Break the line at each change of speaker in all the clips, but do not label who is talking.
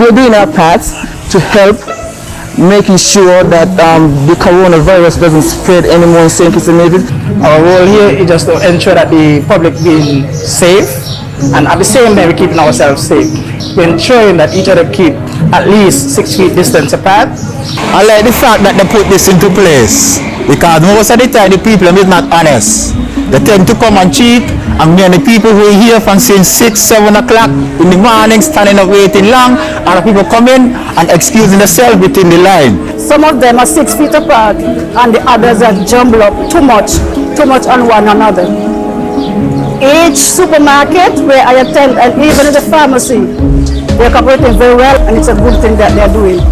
we're doing our part to help making sure that the coronavirus doesn't spread anymore in St. Kitts and Nevis.
Our role here is just to ensure that the public being safe, and at the same time we're keeping ourselves safe. We're ensuring that each other keep at least 6 feet distance apart.
I like the fact that they put this into place, because most of the time the people are not honest. They tend to come and cheat, and many people who are here from since 6, 7 o'clock in the morning standing up waiting long, and people come in and excusing themselves within the line.
Some of them are 6 feet apart and the others are jumbled up too much on one another. Each supermarket where I attend, and even in the pharmacy, they're cooperating very well, and it's a good thing that they're doing.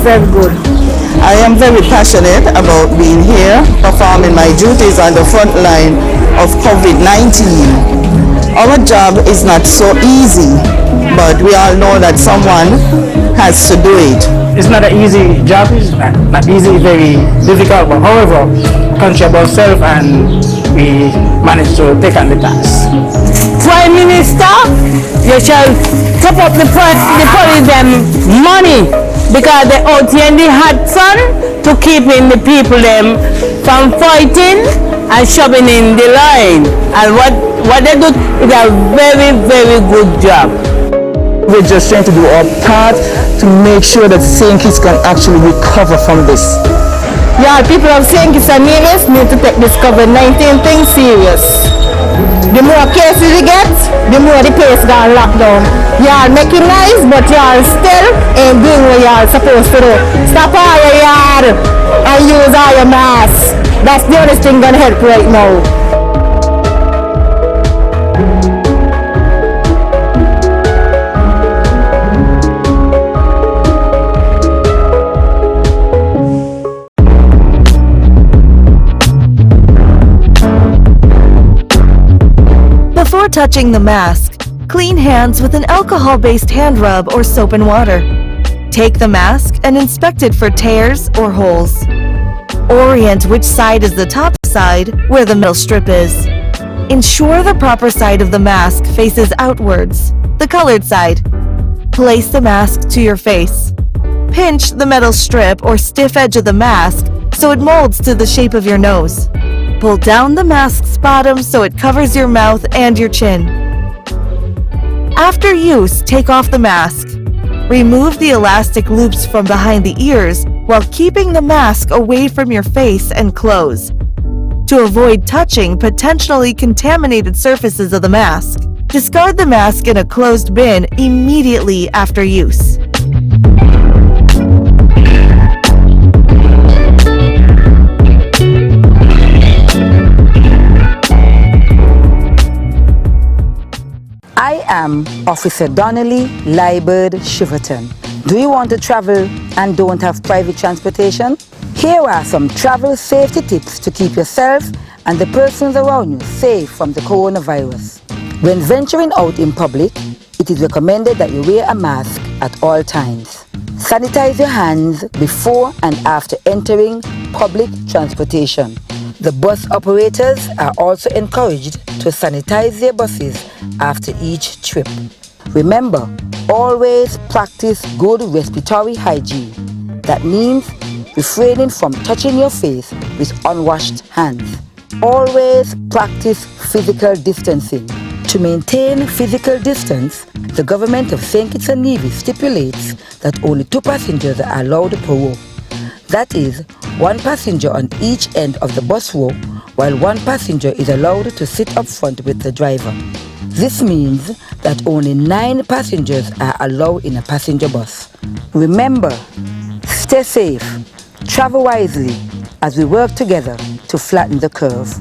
Very good.
I am very passionate about being here, performing my duties on the front line of COVID-19. Our job is not so easy, but we all know that someone has to do it.
It's not an easy job, it's not easy, very difficult, but however, conscious of ourselves, and we managed to take on the task.
Prime Minister, you shall top up the police them money, because they out here in the hot sun to keeping the people them from fighting and shoving in the line. And what they do is a very, very good job.
We're just trying to do our part to make sure that St. Kitts can actually recover from this.
Yeah, people of St. Kitts and Nevis need to take this COVID-19 thing serious. The more cases we get, the more the place got locked down. Y'all making noise, but y'all still ain't doing what y'all supposed to do. Stop all your yard and use all your masks. That's the only thing gonna help right now.
Before touching the mask, clean hands with an alcohol-based hand rub or soap and water. Take the mask and inspect it for tears or holes. Orient which side is the top side where the metal strip is. Ensure the proper side of the mask faces outwards, the colored side. Place the mask to your face. Pinch the metal strip or stiff edge of the mask so it molds to the shape of your nose. Pull down the mask's bottom so it covers your mouth and your chin. After use, take off the mask. Remove the elastic loops from behind the ears while keeping the mask away from your face and clothes. To avoid touching potentially contaminated surfaces of the mask, discard the mask in a closed bin immediately after use.
I am Officer Donnelly Liebert Shiverton. Do you want to travel and don't have private transportation? Here are some travel safety tips to keep yourself and the persons around you safe from the coronavirus. When venturing out in public, it is recommended that you wear a mask at all times. Sanitize your hands before and after entering public transportation. The bus operators are also encouraged to sanitize their buses after each trip. Remember, always practice good respiratory hygiene. That means refraining from touching your face with unwashed hands. Always practice physical distancing. To maintain physical distance, the government of St. Kitts and Nevis stipulates that only 2 passengers are allowed per row. That is, 1 passenger on each end of the bus row, while 1 passenger is allowed to sit up front with the driver. This means that only 9 passengers are allowed in a passenger bus. Remember, stay safe, travel wisely as we work together to flatten the curve.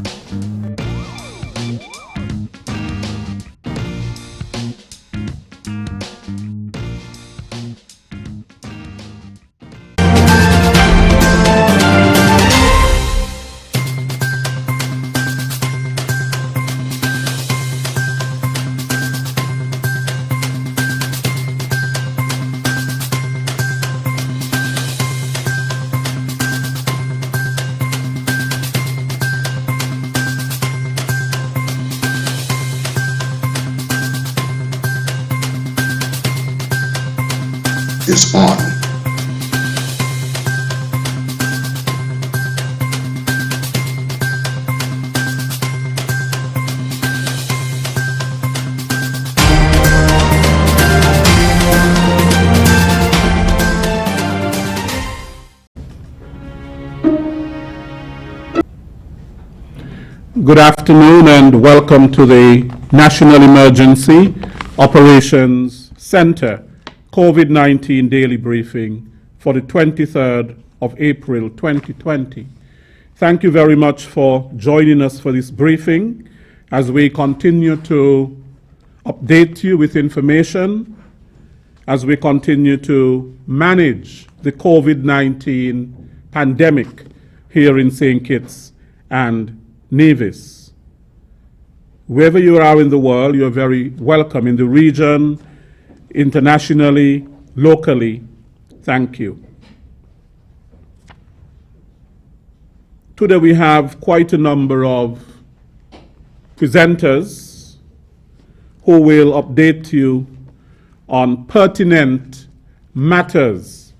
is on.
Good afternoon and welcome to the National Emergency Operations Center COVID-19 Daily Briefing for the 23rd of April 2020. Thank you very much for joining us for this briefing as we continue to update you with information as we continue to manage the COVID-19 pandemic here in St. Kitts and Nevis. Wherever you are in the world, you're very welcome in the region, internationally, locally. Thank you. Today we have quite a number of presenters who will update you on pertinent matters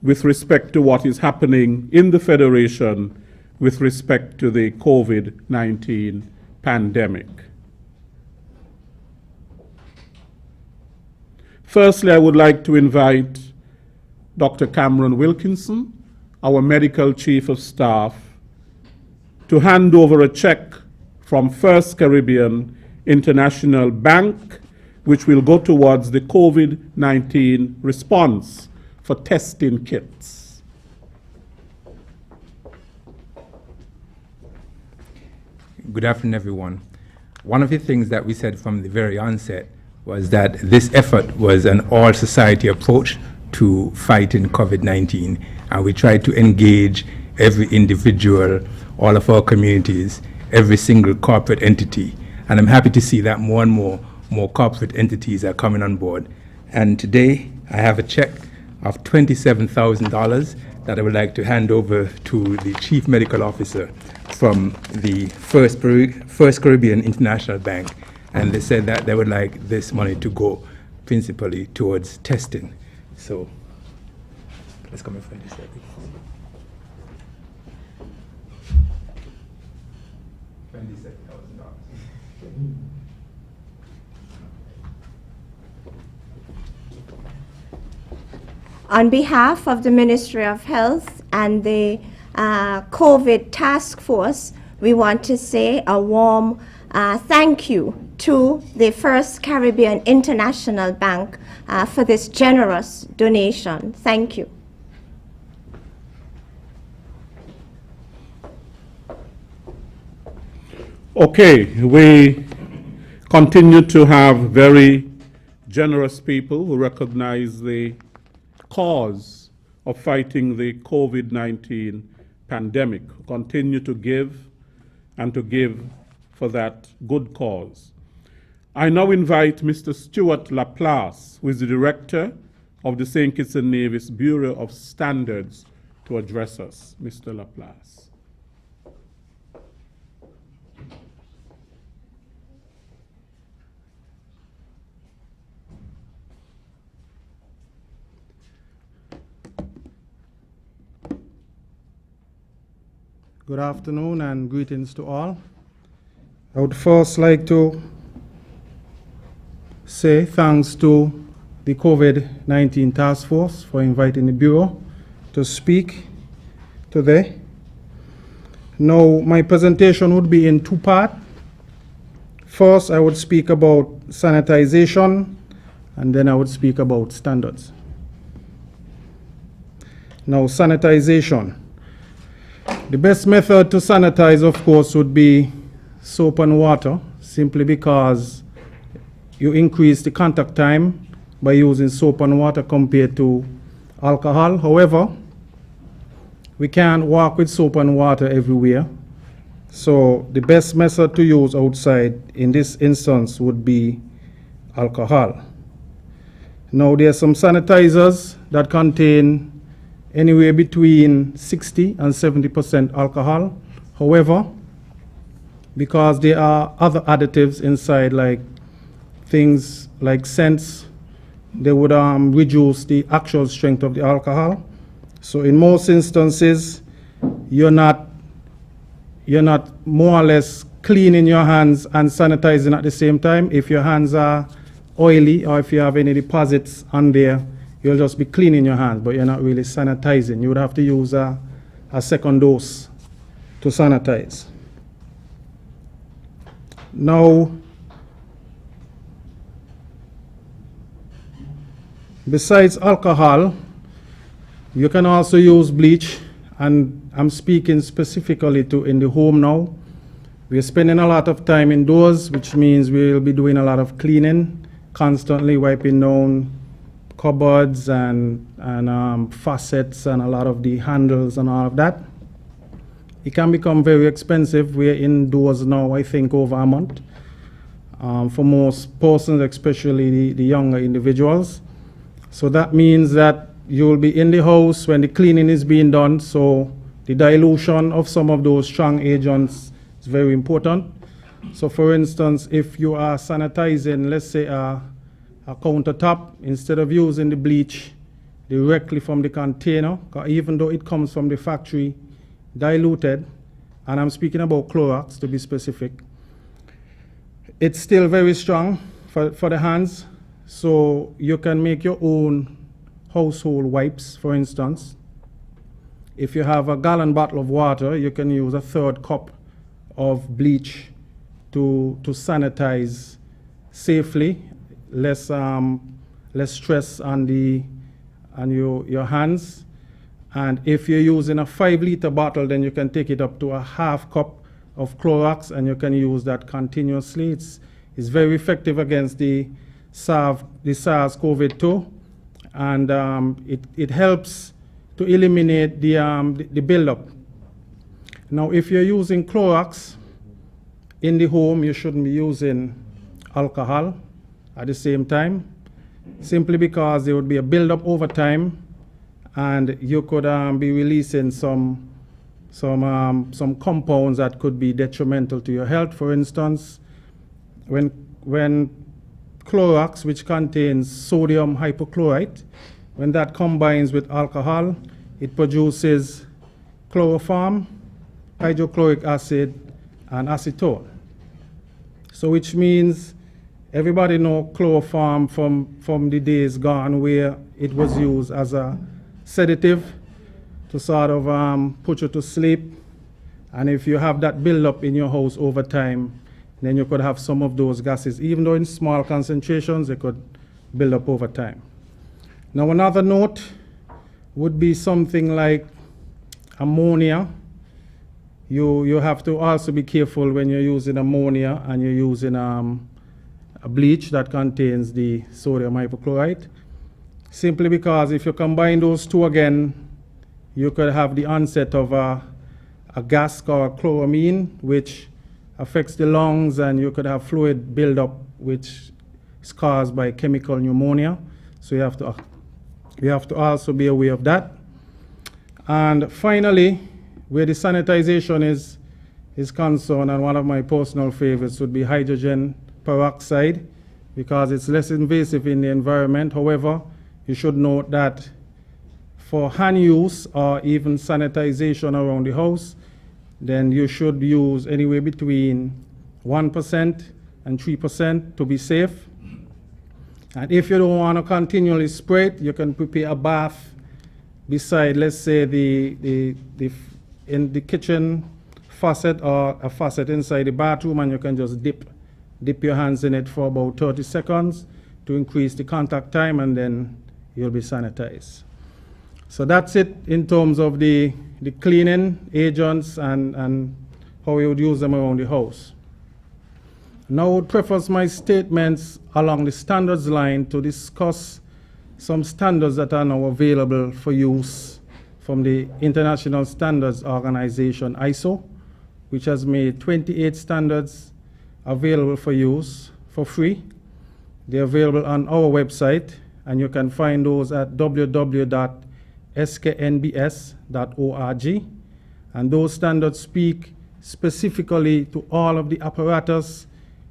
with respect to what is happening in the Federation with respect to the COVID-19 pandemic. Firstly, I would like to invite Dr. Cameron Wilkinson, our Medical Chief of Staff, to hand over a check from First Caribbean International Bank, which will go towards the COVID-19 response for testing kits.
Good afternoon, everyone. One of the things that we said from the very onset was that this effort was an all-society approach to fighting COVID-19, and we tried to engage every individual, all of our communities, every single corporate entity. And I'm happy to see that more and more corporate entities are coming on board. And today, I have a check of $27,000 that I would like to hand over to the Chief Medical Officer from the First Caribbean International Bank, and they said that they would like this money to go principally towards testing. So let's come and find this.
On behalf of the Ministry of Health and the COVID Task Force, we want to say a warm thank you to the First Caribbean International Bank for this generous donation. Thank you.
Okay, we continue to have very generous people who recognize the cause of fighting the COVID-19 pandemic, continue to give and to give for that good cause. I now invite Mr. Stuart Laplace, who is the Director of the St. Kitts and Nevis Bureau of Standards, to address us. Mr. Laplace.
Good afternoon and greetings to all. I would first like to say thanks to the COVID-19 Task Force for inviting the Bureau to speak today. Now, my presentation would be in two parts. First, I would speak about sanitization, and then I would speak about standards. Now, sanitization. The best method to sanitize, of course, would be soap and water, simply because you increase the contact time by using soap and water compared to alcohol. However, we can't work with soap and water everywhere. So the best method to use outside in this instance would be alcohol. Now, there are some sanitizers that contain anywhere between 60 and 70% alcohol. However, because there are other additives inside, like things like scents, they would reduce the actual strength of the alcohol. So in most instances, you're not more or less cleaning your hands and sanitizing at the same time. If your hands are oily or if you have any deposits on there, you'll just be cleaning your hands, but you're not really sanitizing. You would have to use a second dose to sanitize. Now, besides alcohol, you can also use bleach, and I'm speaking specifically to in the home now. We're spending a lot of time indoors, which means we'll be doing a lot of cleaning, constantly wiping down cupboards and faucets and a lot of the handles and all of that. It can become very expensive. We're indoors now, I think, over a month. For most persons, especially the younger individuals. So that means that you'll be in the house when the cleaning is being done, so the dilution of some of those strong agents is very important. So for instance, if you are sanitizing, let's say a countertop, instead of using the bleach directly from the container, even though it comes from the factory diluted, and I'm speaking about Clorox to be specific, it's still very strong for the hands. So you can make your own household wipes, for instance. If you have a gallon bottle of water, you can use a third cup of bleach to sanitize safely, less stress on your hands. And if you're using a 5-liter bottle, then you can take it up to a half cup of Clorox, and you can use that continuously. It's very effective against the SARS-CoV-2, and it helps to eliminate the buildup. Now, if you're using Clorox in the home, you shouldn't be using alcohol at the same time, simply because there would be a buildup over time, and you could be releasing some compounds that could be detrimental to your health. For instance, when Clorox, which contains sodium hypochlorite, when that combines with alcohol, it produces chloroform, hydrochloric acid, and acetone. So which means everybody know chloroform from the days gone where it was used as a sedative to sort of put you to sleep. And if you have that buildup in your house over time, then you could have some of those gases. Even though in small concentrations, they could build up over time. Now, another note would be something like ammonia. You have to also be careful when you're using ammonia and you're using a bleach that contains the sodium hypochlorite. Simply because if you combine those two again, you could have the onset of a gas called chloramine, which affects the lungs, and you could have fluid buildup, which is caused by chemical pneumonia. So you have to also be aware of that. And finally, where the sanitization is concerned, and one of my personal favorites would be hydrogen peroxide, because it's less invasive in the environment. However, you should note that for hand use or even sanitization around the house, then you should use anywhere between 1% and 3% to be safe. And if you don't want to continually spray it, you can prepare a bath beside, let's say, in the kitchen faucet or a faucet inside the bathroom, and you can just dip your hands in it for about 30 seconds to increase the contact time, and then you'll be sanitized. So that's it in terms of the cleaning agents and how we would use them around the house. Now I would preface my statements along the standards line to discuss some standards that are now available for use from the International Standards Organization, ISO, which has made 28 standards available for use for free. They're available on our website, and you can find those at www.sknbs.org. And those standards speak specifically to all of the apparatus,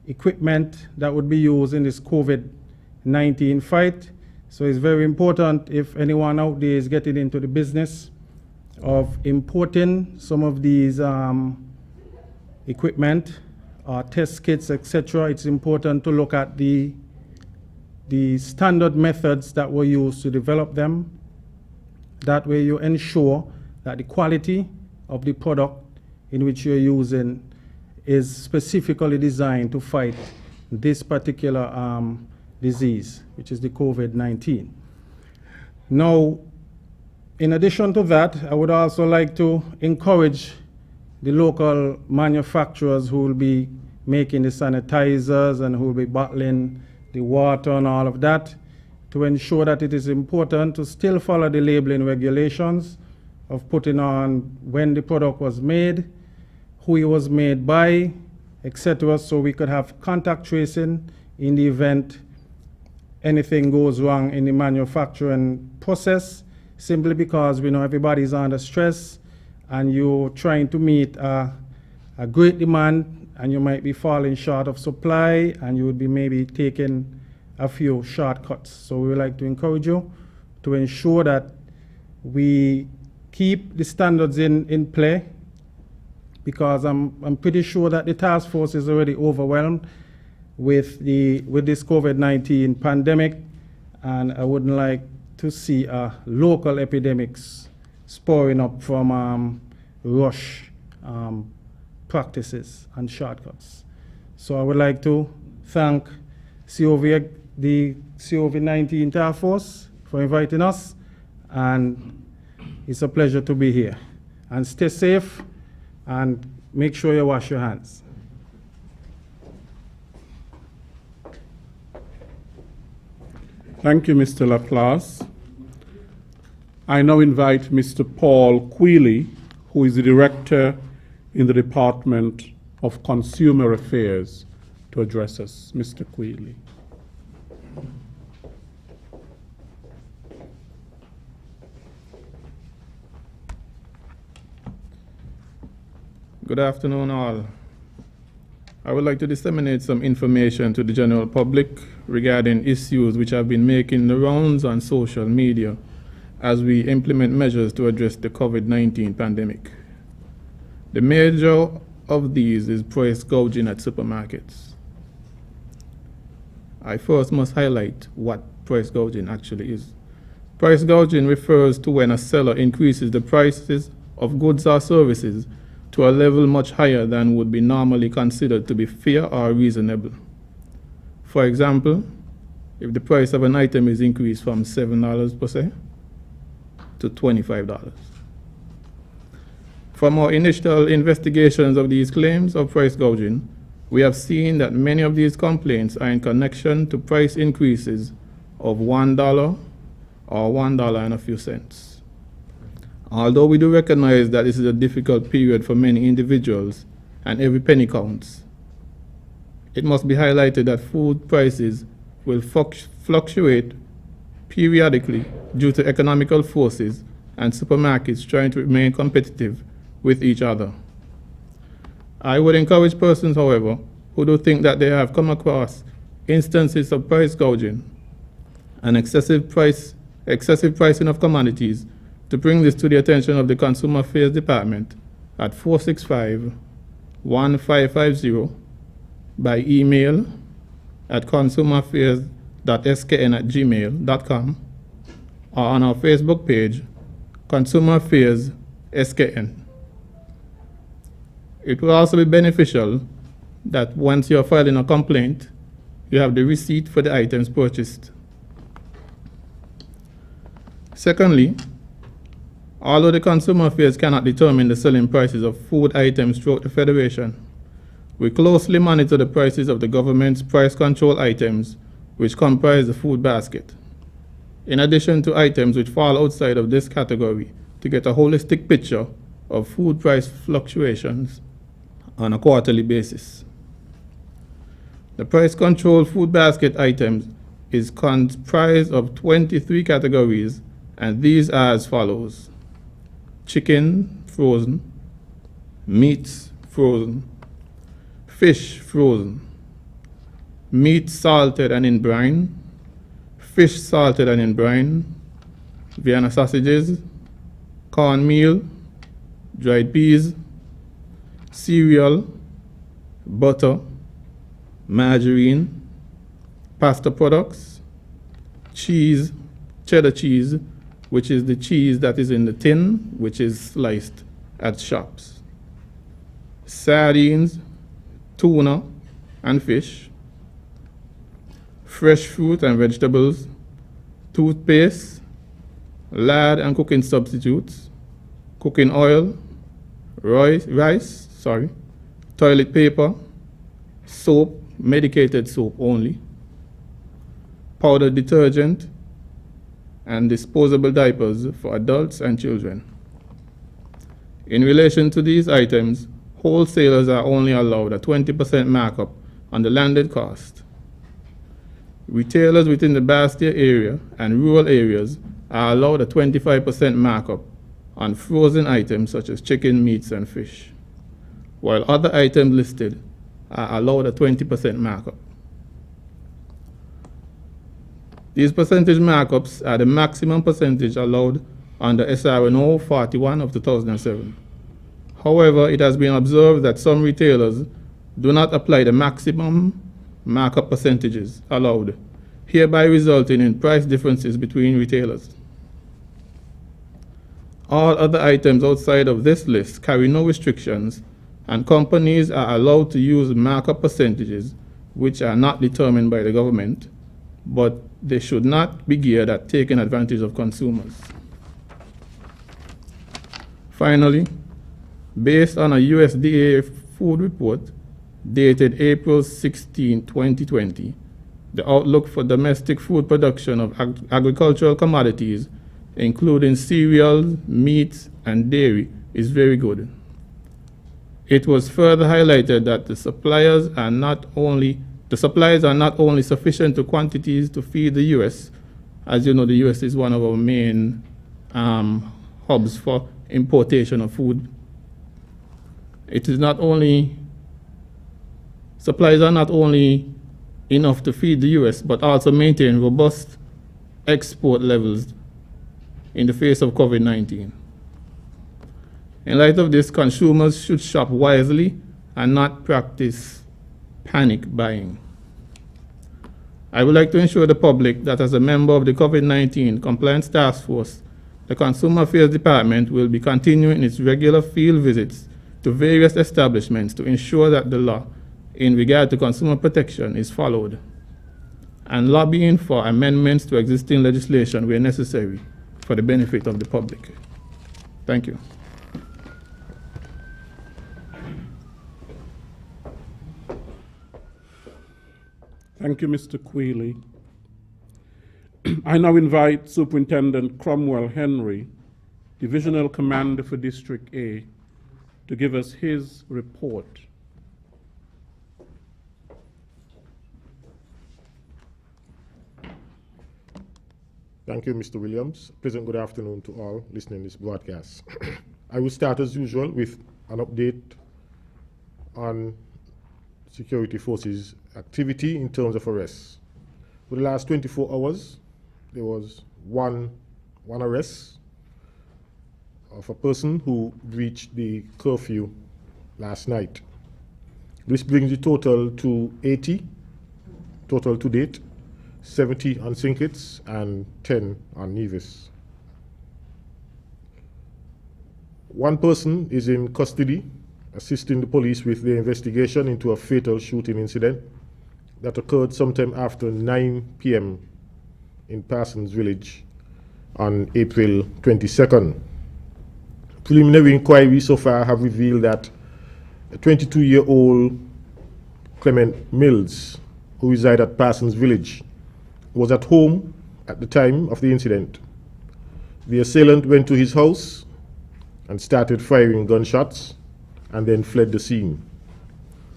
equipment that would be used in this COVID-19 fight, So it's very important if anyone out there is getting into the business of importing some of these equipment, test kits, etc. It's important to look at the standard methods that were used to develop them. That way you ensure that the quality of the product in which you're using is specifically designed to fight this particular disease, which is the COVID-19. Now, in addition to that, I would also like to encourage the local manufacturers who will be making the sanitizers and who will be bottling the water and all of that, to ensure that it is important to still follow the labeling regulations of putting on when the product was made, who it was made by, etc., so we could have contact tracing in the event anything goes wrong in the manufacturing process, simply because we know everybody's under stress and you're trying to meet a great demand and you might be falling short of supply and you would be maybe taking a few shortcuts. So we would like to encourage you to ensure that we keep the standards in play, because I'm pretty sure that the task force is already overwhelmed with this COVID-19 pandemic, and I wouldn't like to see local epidemics spurring up from rush practices and shortcuts. So I would like to thank the COVID-19 task force for inviting us, and it's a pleasure to be here. And stay safe and make sure you wash your hands.
Thank you, Mr. Laplace. I now invite Mr. Paul Quealy, who is the Director in the Department of Consumer Affairs, to address us. Mr. Quealy.
Good afternoon, all. I would like to disseminate some information to the general public regarding issues which have been making the rounds on social media as we implement measures to address the COVID-19 pandemic. The major of these is price gouging at supermarkets. I first must highlight what price gouging actually is. Price gouging refers to when a seller increases the prices of goods or services to a level much higher than would be normally considered to be fair or reasonable. For example, if the price of an item is increased from $7 per se to $25. From our initial investigations of these claims of price gouging, we have seen that many of these complaints are in connection to price increases of $1 or $1 and a few cents. Although we do recognize that this is a difficult period for many individuals and every penny counts, it must be highlighted that food prices will fluctuate periodically due to economical forces and supermarkets trying to remain competitive with each other. I would encourage persons, however, who do think that they have come across instances of price gouging and excessive pricing of commodities to bring this to the attention of the Consumer Affairs Department at 465-1550 by email at consumeraffairs.skn@gmail.com or on our Facebook page, Consumer Affairs SKN. It will also be beneficial that once you are filing a complaint, you have the receipt for the items purchased. Secondly, although the Consumer Affairs cannot determine the selling prices of food items throughout the Federation, we closely monitor the prices of the government's price control items which comprise the food basket, in addition to items which fall outside of this category, to get a holistic picture of food price fluctuations on a quarterly basis. The price control food basket items is comprised of 23 categories, and these are as follows: chicken frozen, meats frozen, fish frozen, meat salted and in brine, fish salted and in brine, Vienna sausages, cornmeal, dried peas, cereal, butter, margarine, pasta products, cheese, cheddar cheese, which is the cheese that is in the tin, which is sliced at shops, sardines, tuna and fish, fresh fruit and vegetables, toothpaste, lard and cooking substitutes, cooking oil, rice, toilet paper, soap, medicated soap only, powdered detergent, and disposable diapers for adults and children. In relation to these items, wholesalers are only allowed a 20% markup on the landed cost. Retailers within the Bastia area and rural areas are allowed a 25% markup on frozen items such as chicken, meats, and fish, while other items listed are allowed a 20% markup. These percentage markups are the maximum percentage allowed under SRNO 41 of 2007. However, it has been observed that some retailers do not apply the maximum markup percentages allowed, hereby resulting in price differences between retailers. All other items outside of this list carry no restrictions, and companies are allowed to use markup percentages which are not determined by the government, but they should not be geared at taking advantage of consumers. Finally, based on a USDA food report dated April 16, 2020, the outlook for domestic food production of agricultural commodities, including cereals, meats, and dairy, is very good. It was further highlighted that the supplies are not only sufficient to quantities to feed the U.S. As you know, the U.S. is one of our main hubs for importation of food. Supplies are not only enough to feed the U.S., but also maintain robust export levels in the face of COVID-19. In light of this, consumers should shop wisely and not practice panic buying. I would like to ensure the public that as a member of the COVID-19 Compliance Task Force, the Consumer Affairs Department will be continuing its regular field visits to various establishments to ensure that the law in regard to consumer protection is followed, and lobbying for amendments to existing legislation where necessary for the benefit of the public. Thank you.
Thank you, Mr. Quealy. I now invite Superintendent Cromwell Henry, Divisional Commander for District A, to give us his report.
Thank you, Mr. Williams. Pleasant good afternoon to all listening to this broadcast. I will start as usual with an update on security forces activity in terms of arrests. For the last 24 hours, there was one arrest of a person who breached the curfew last night. This brings the total to 80, total to date, 70 on St. Kitts and 10 on Nevis. One person is in custody, assisting the police with their investigation into a fatal shooting incident that occurred sometime after 9 p.m. in Parsons Village on April 22nd. Preliminary inquiries so far have revealed that a 22-year-old Clement Mills, who reside at Parsons Village, was at home at the time of the incident. The assailant went to his house and started firing gunshots and then fled the scene.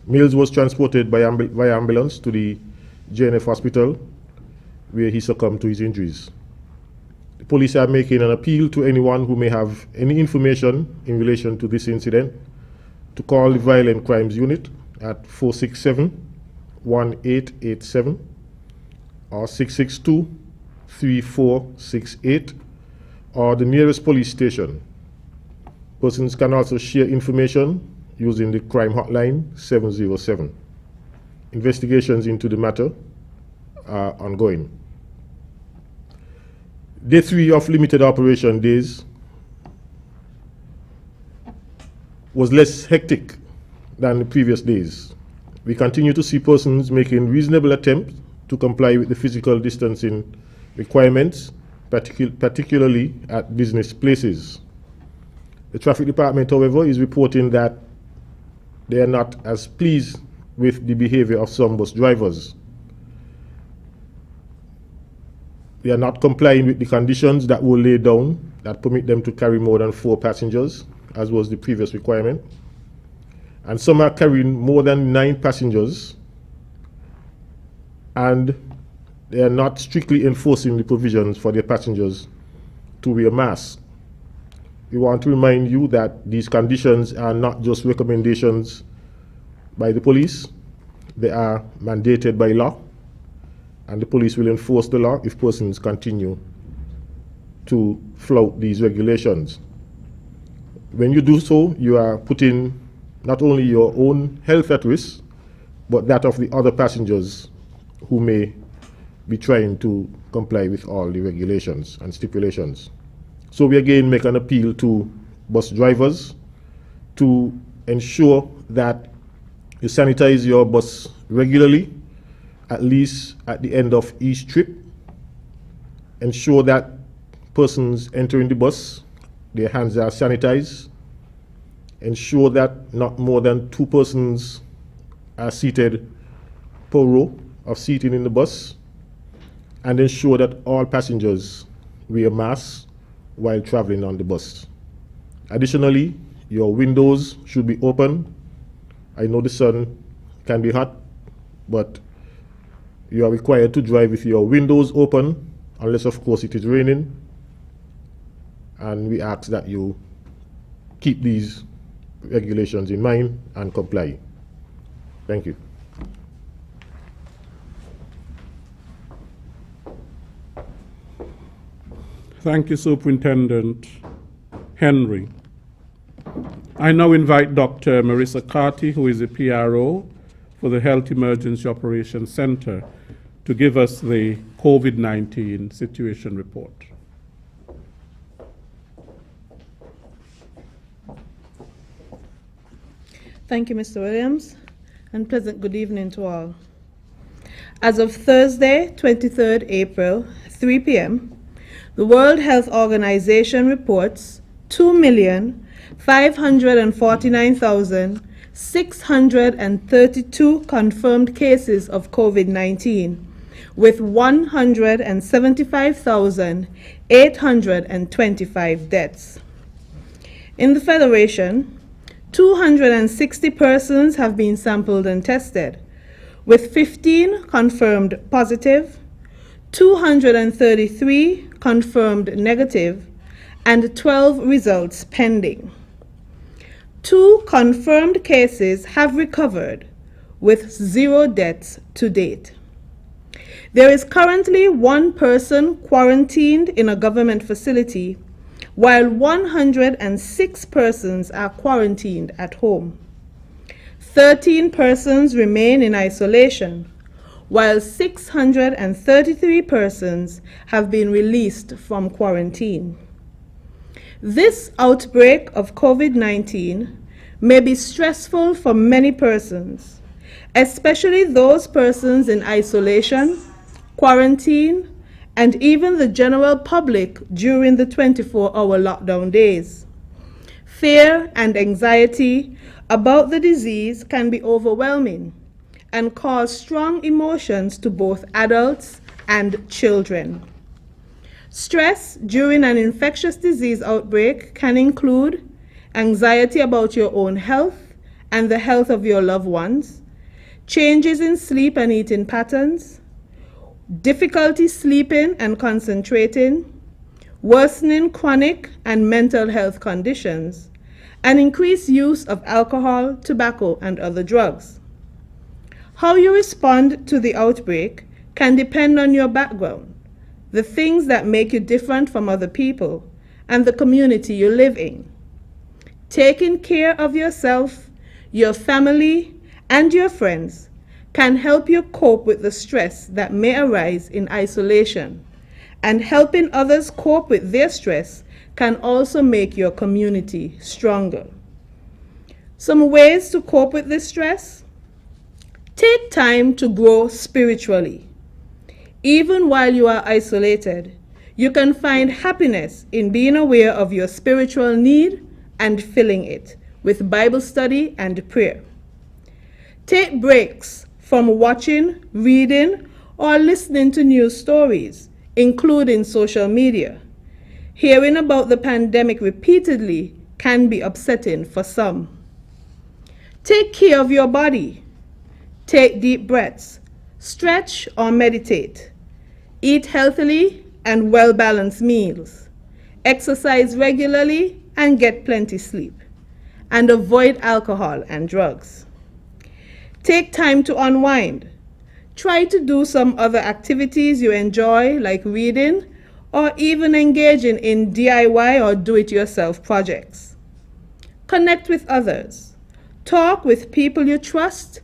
Mills was transported by ambulance to the JNF hospital, where he succumbed to his injuries. The police are making an appeal to anyone who may have any information in relation to this incident to call the Violent Crimes Unit at 467-1887 or 3468 or the nearest police station. Persons can also share information using the crime hotline 707. Investigations into the matter are ongoing. Day 3 of limited operation days was less hectic than the previous days. We continue to see persons making reasonable attempts to comply with the physical distancing requirements, particularly at business places. The traffic department, however, is reporting that they are not as pleased with the behavior of some bus drivers. They are not complying with the conditions that were laid down that permit them to carry more than 4 passengers, as was the previous requirement. And some are carrying more than 9 passengers, and they are not strictly enforcing the provisions for their passengers to wear masks. We want to remind you that these conditions are not just recommendations by the police, they are mandated by law, and the police will enforce the law if persons continue to flout these regulations. When you do so, you are putting not only your own health at risk, but that of the other passengers who may be trying to comply with all the regulations and stipulations. So we again make an appeal to bus drivers to ensure that you sanitize your bus regularly, at least at the end of each trip. Ensure that persons entering the bus, their hands are sanitized. Ensure that not more than 2 persons are seated per row of seating in the bus, and ensure that all passengers wear masks while traveling on the bus. Additionally, your windows should be open. I know the sun can be hot, but you are required to drive with your windows open, unless of course it is raining, and we ask that you keep these regulations in mind and comply. Thank you.
Thank you, Superintendent Henry. I now invite Dr. Marissa Carty, who is a PRO for the Health Emergency Operations Center, to give us the COVID-19 situation report.
Thank you, Mr. Williams, and pleasant good evening to all. As of Thursday, 23rd April, 3 p.m., the World Health Organization reports 2,549,632 confirmed cases of COVID-19, with 175,825 deaths. In the Federation, 260 persons have been sampled and tested, with 15 confirmed positive, 233 confirmed negative, and 12 results pending. 2 confirmed cases have recovered, with 0 deaths to date. There is currently 1 person quarantined in a government facility, while 106 persons are quarantined at home. 13 persons remain in isolation, while 633 persons have been released from quarantine. This outbreak of COVID-19 may be stressful for many persons, especially those persons in isolation, quarantine, and even the general public during the 24-hour lockdown days. Fear and anxiety about the disease can be overwhelming and cause strong emotions to both adults and children. Stress during an infectious disease outbreak can include anxiety about your own health and the health of your loved ones, changes in sleep and eating patterns, difficulty sleeping and concentrating, worsening chronic and mental health conditions, and increased use of alcohol, tobacco, and other drugs. How you respond to the outbreak can depend on your background, the things that make you different from other people, and the community you live in. Taking care of yourself, your family, and your friends can help you cope with the stress that may arise in isolation, and helping others cope with their stress can also make your community stronger. Some ways to cope with this stress: take time to grow spiritually. Even while you are isolated, you can find happiness in being aware of your spiritual need and filling it with Bible study and prayer. Take breaks from watching, reading, or listening to news stories, including social media. Hearing about the pandemic repeatedly can be upsetting for some. Take care of your body. Take deep breaths, stretch or meditate. Eat healthily and well-balanced meals. Exercise regularly and get plenty sleep. And avoid alcohol and drugs. Take time to unwind. Try to do some other activities you enjoy, like reading, or even engaging in DIY or do-it-yourself projects. Connect with others. Talk with people you trust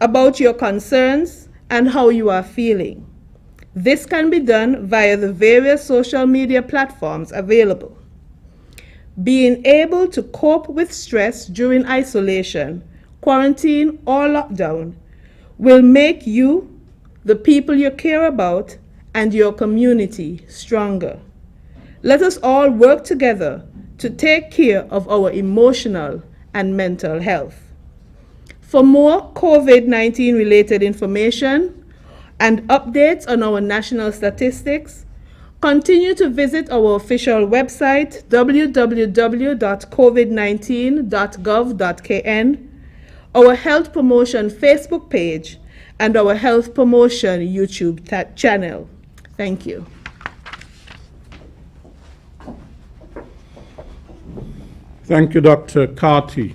about your concerns and how you are feeling. This can be done via the various social media platforms available. Being able to cope with stress during isolation, quarantine, or lockdown will make you, the people you care about, and your community stronger. Let us all work together to take care of our emotional and mental health. For more COVID-19 related information and updates on our national statistics, continue to visit our official website www.covid19.gov.kn, our Health Promotion Facebook page, and our Health Promotion YouTube channel. Thank you.
Thank you, Dr. Carty.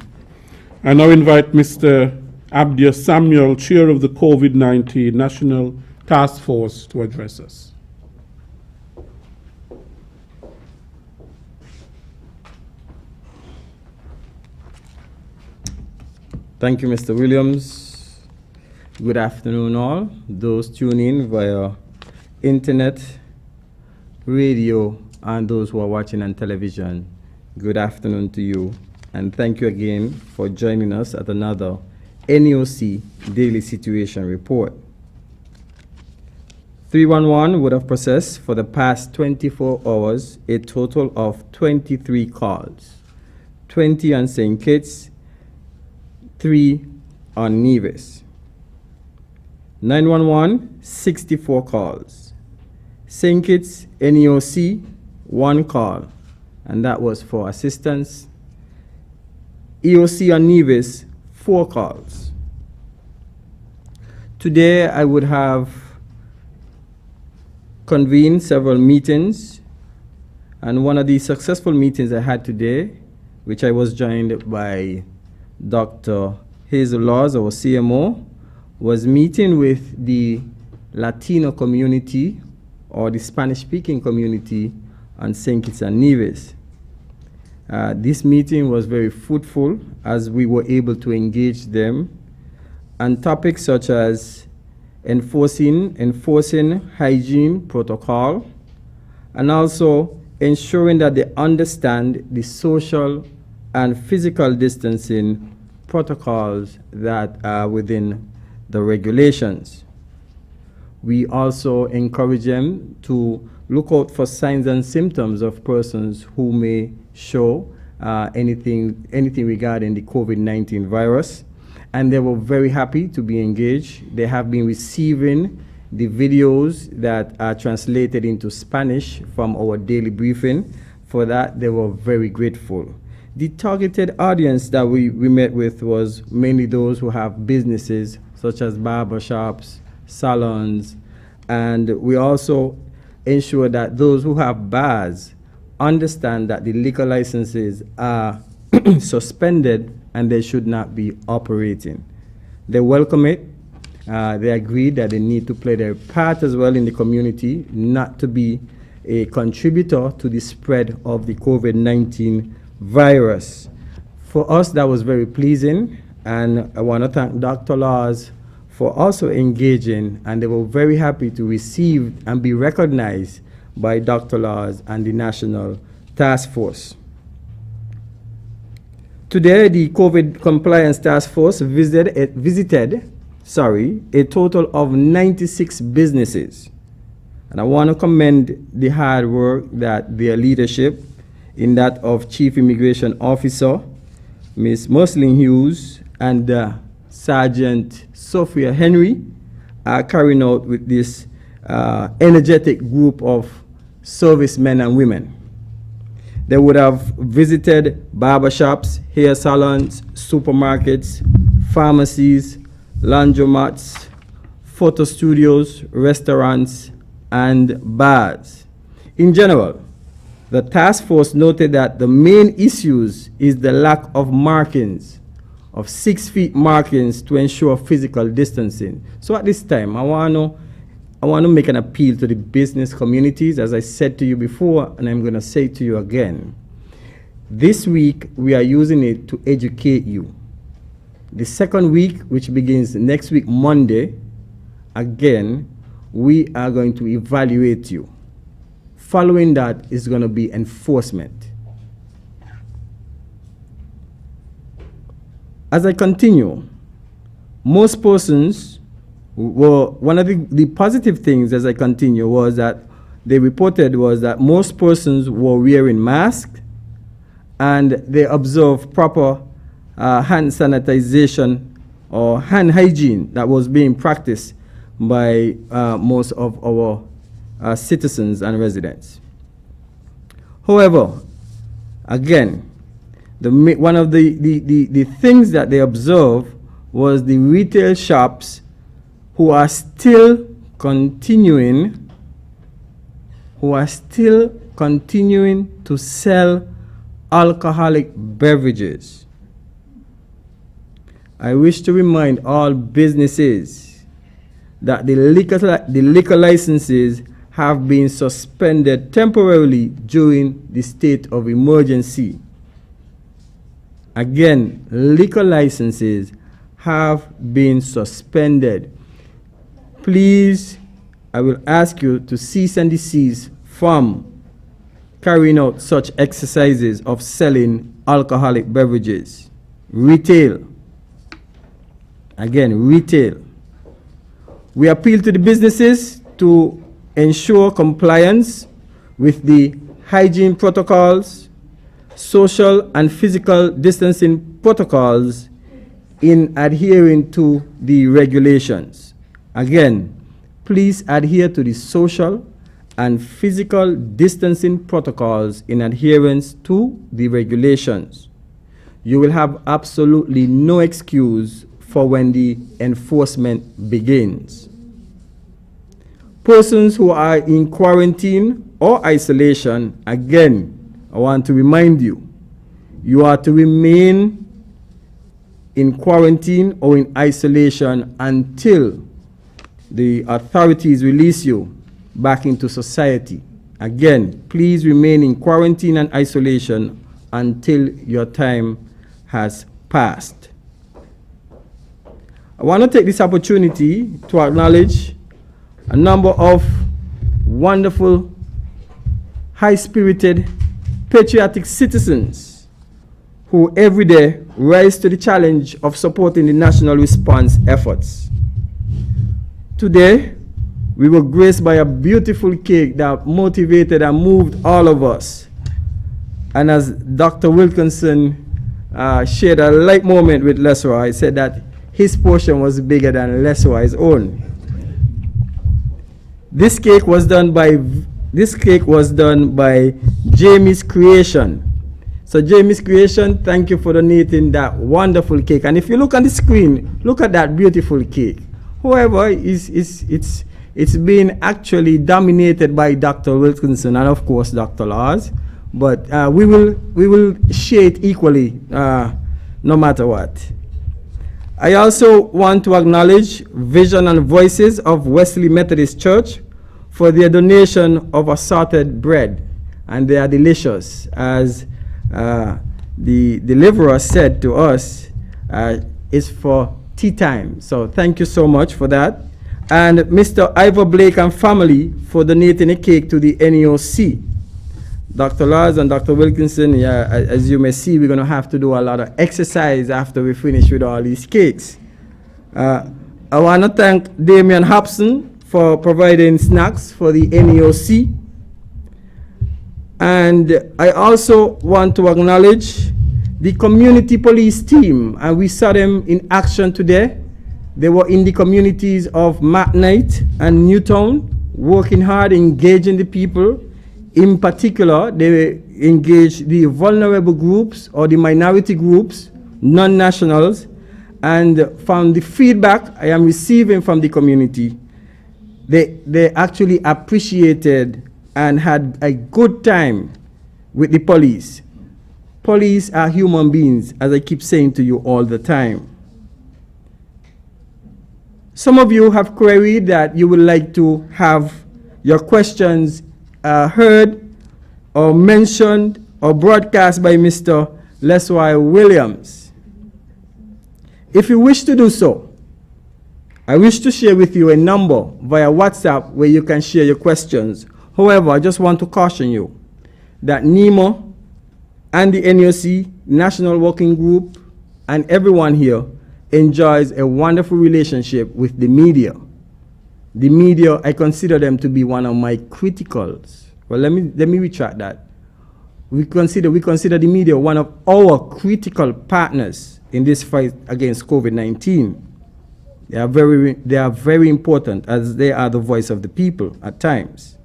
I now invite Mr. Abdia Samuel, Chair of the COVID-19 National Task Force, to address us.
Thank you, Mr. Williams. Good afternoon, all. Those tuning in via internet, radio, and those who are watching on television, good afternoon to you. And thank you again for joining us at another NEOC Daily Situation Report. 311 would have processed for the past 24 hours a total of 23 calls, 20 on St. Kitts, 3 on Nevis. 911, 64 calls. St. Kitts NEOC, 1 call, and that was for assistance. EOC on Nevis, 4 calls. Today I would have convened several meetings, and one of the successful meetings I had today, which I was joined by Dr. Hazel Laws, our CMO, was meeting with the Latino community or the Spanish-speaking community on St. Kitts and Nevis. This meeting was very fruitful as we were able to engage them on topics such as enforcing hygiene protocol, and also ensuring that they understand the social and physical distancing protocols that are within the regulations. We also encourage them to look out for signs and symptoms of persons who may show anything regarding the COVID-19 virus. And they were very happy to be engaged. They have been receiving the videos that are translated into Spanish from our daily briefing. For that, they were very grateful. The targeted audience that we met with was mainly those who have businesses such as barbershops, salons, and we also ensure that those who have bars understand that the liquor licenses are suspended and they should not be operating. They welcome it, They agreed that they need to play their part as well in the community, not to be a contributor to the spread of the COVID-19 virus. For us, that was very pleasing, and I want to thank Dr. Laws for also engaging, and they were very happy to receive and be recognized by Dr. Laws and the National Task Force. Today, the COVID Compliance Task Force visited a total of 96 businesses. And I want to commend the hard work that their leadership, in that of Chief Immigration Officer, Ms. Muslin Hughes, and Sergeant Sophia Henry, are carrying out with this energetic group of servicemen and women. They would have visited barbershops, hair salons, supermarkets, pharmacies, laundromats, photo studios, restaurants, and bars. In general, the task force noted that the main issues is the lack of markings, of 6 feet markings to ensure physical distancing. So at this time, I want to make an appeal to the business communities, as I said to you before, and I'm going to say to you again. This week, we are using it to educate you. The second week, which begins next week, Monday, again, we are going to evaluate you. Following that is going to be enforcement. As I continue, most persons were, one of the positive things as I continue was that they reported was that most persons were wearing masks and they observed proper hand sanitization or hand hygiene that was being practiced by most of our citizens and residents. However, again, one of the things that they observed was the retail shops who are still continuing to sell alcoholic beverages. I wish to remind all businesses that the liquor licenses have been suspended temporarily during the state of emergency. Again, liquor licenses have been suspended. Please, I will ask you to cease and desist from carrying out such exercises of selling alcoholic beverages. Retail. Again, retail. We appeal to the businesses to ensure compliance with the hygiene protocols, social and physical distancing protocols in adhering to the regulations. Again, please adhere to the social and physical distancing protocols in adherence to the regulations. You will have absolutely no excuse for when the enforcement begins. Persons who are in quarantine or isolation, again, I want to remind you, you are to remain in quarantine or in isolation until the authorities release you back into society. Again, please remain in quarantine and isolation until your time has passed. I want to take this opportunity to acknowledge a number of wonderful, high-spirited, patriotic citizens who every day rise to the challenge of supporting the national response efforts. Today, we were graced by a beautiful cake that motivated and moved all of us. And as Dr. Wilkinson shared a light moment with Lesroy, said that his portion was bigger than Lesroy's own. This cake was done by Jamie's Creation. So Jamie's Creation, thank you for donating that wonderful cake. And if you look on the screen, look at that beautiful cake. However, it's been actually dominated by Dr. Wilkinson and of course Dr. Laws. But we will share it equally, no matter what. I also want to acknowledge Vision and Voices of Wesley Methodist Church for their donation of assorted bread, and they are delicious. As the deliverer said to us, it's for tea time. So thank you so much for that. And Mr. Ivor Blake and family for donating a cake to the NEOC. Dr. Lars and Dr. Wilkinson, yeah, as you may see, we're going to have to do a lot of exercise after we finish with all these cakes. I want to thank Damian Hobson for providing snacks for the NEOC. And I also want to acknowledge the community police team, and we saw them in action today. They were in the communities of McKnight and Newtown, working hard, engaging the people. In particular, they engage the vulnerable groups or the minority groups, non-nationals, and from the feedback I am receiving from the community, they actually appreciated and had a good time with the police. Police are human beings, as I keep saying to you all the time. Some of you have queried that you would like to have your questions heard or mentioned or broadcast by Mr. Leslie Williams. If you wish to do so, I wish to share with you a number via WhatsApp where you can share your questions. However, I just want to caution you that NEMO and the NEOC, National Working Group, and everyone here enjoys a wonderful relationship with the media. The media, I consider them to be one of my criticals. Well, let me retract that. We consider the media one of our critical partners in this fight against COVID-19. They are very important, as they are the voice of the people at times.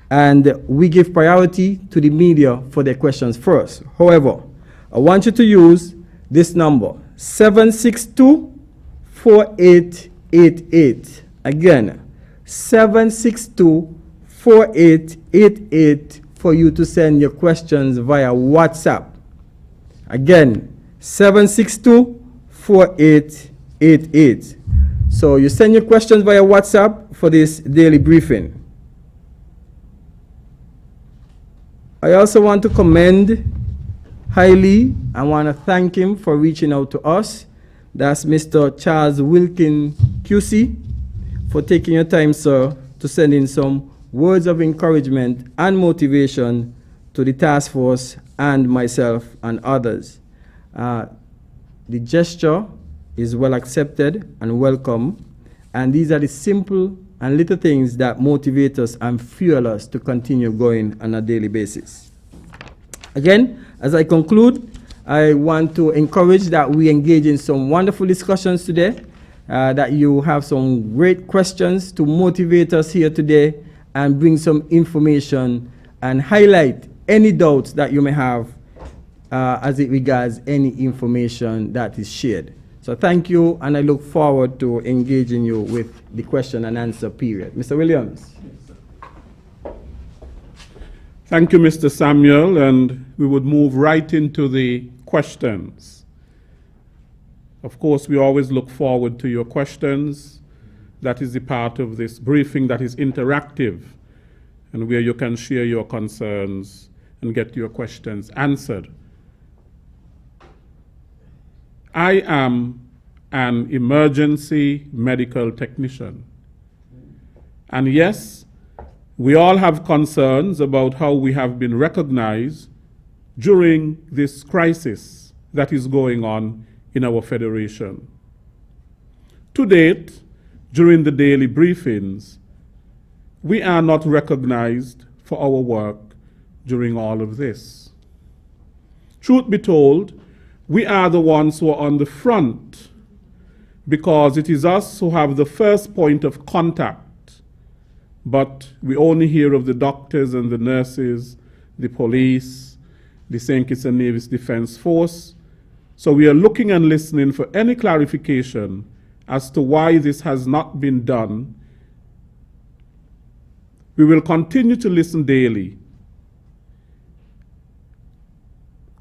And we give priority to the media for their questions first. However, I want you to use this number, 762-4888. Again, 762-4888 for you to send your questions via WhatsApp. Again, 762-4888. So you send your questions via WhatsApp for this daily briefing. I also want to commend highly, I want to thank him for reaching out to us. That's Mr. Charles Wilkin QC, for taking your time, sir, to send in some words of encouragement and motivation to the task force and myself and others. The gesture is well accepted and welcome, and these are the simple and little things that motivate us and fuel us to continue going on a daily basis. Again, as I conclude, I want to encourage that we engage in some wonderful discussions today, that you have some great questions to motivate us here today and bring some information and highlight any doubts that you may have as it regards any information that is shared. So thank you, and I look forward to engaging you with the question and answer period. Mr. Williams.
Thank you, Mr. Samuel, and we would move right into the questions. Of course, we always look forward to your questions. That is the part of this briefing that is interactive and where you can share your concerns and get your questions answered. I am an emergency medical technician. And yes, we all have concerns about how we have been recognized during this crisis that is going on in our federation. To date, during the daily briefings, we are not recognized for our work during all of this. Truth be told, we are the ones who are on the front because it is us who have the first point of contact, but we only hear of the doctors and the nurses, the police, the St. Kitts and Nevis Defense Force. So we are looking and listening for any clarification as to why this has not been done. We will continue to listen daily.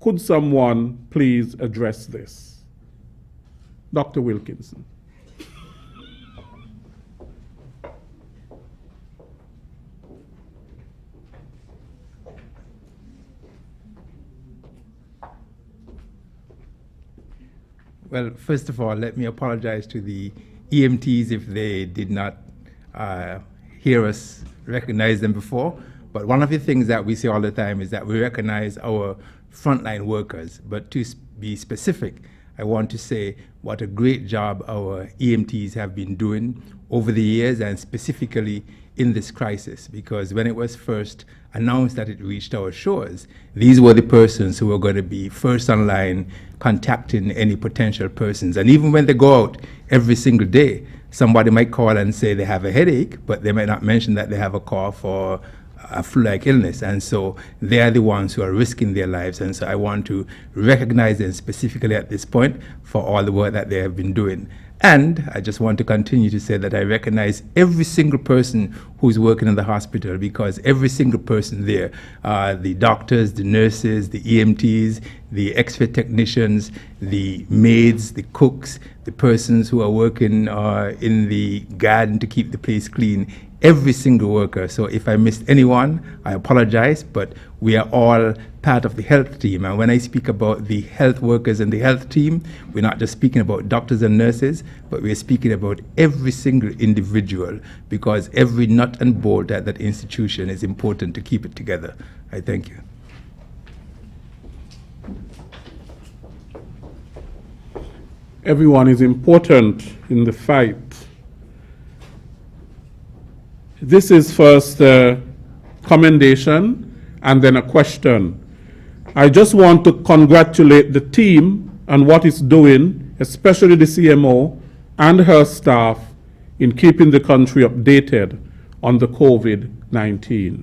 Could someone please address this? Dr. Wilkinson.
Well, first of all, let me apologize to the EMTs if they did not hear us recognize them before. But one of the things that we say all the time is that we recognize our frontline workers. But to be specific, I want to say what a great job our EMTs have been doing over the years, and specifically in this crisis, because when it was first announced that it reached our shores, these were the persons who were going to be first online contacting any potential persons. And even when they go out every single day, somebody might call and say they have a headache, but they might not mention that they have a cough or a flu-like illness. And so they are the ones who are risking their lives. And so I want to recognize them specifically at this point for all the work that they have been doing. And I just want to continue to say that I recognize every single person who's working in the hospital, because every single person there, the doctors, the nurses, the EMTs, the X-ray technicians, the maids, the cooks, the persons who are working in the garden to keep the place clean, every single worker. So if I missed anyone, I apologize, but we are all part of the health team. And when I speak about the health workers and the health team, we're not just speaking about doctors and nurses, but we're speaking about every single individual, because every nut and bolt at that institution is important to keep it together. I thank you.
Everyone is important in the fight. This is first a commendation and then a question. I just want to congratulate the team on what it's doing, especially the CMO and her staff, in keeping the country updated on the COVID-19.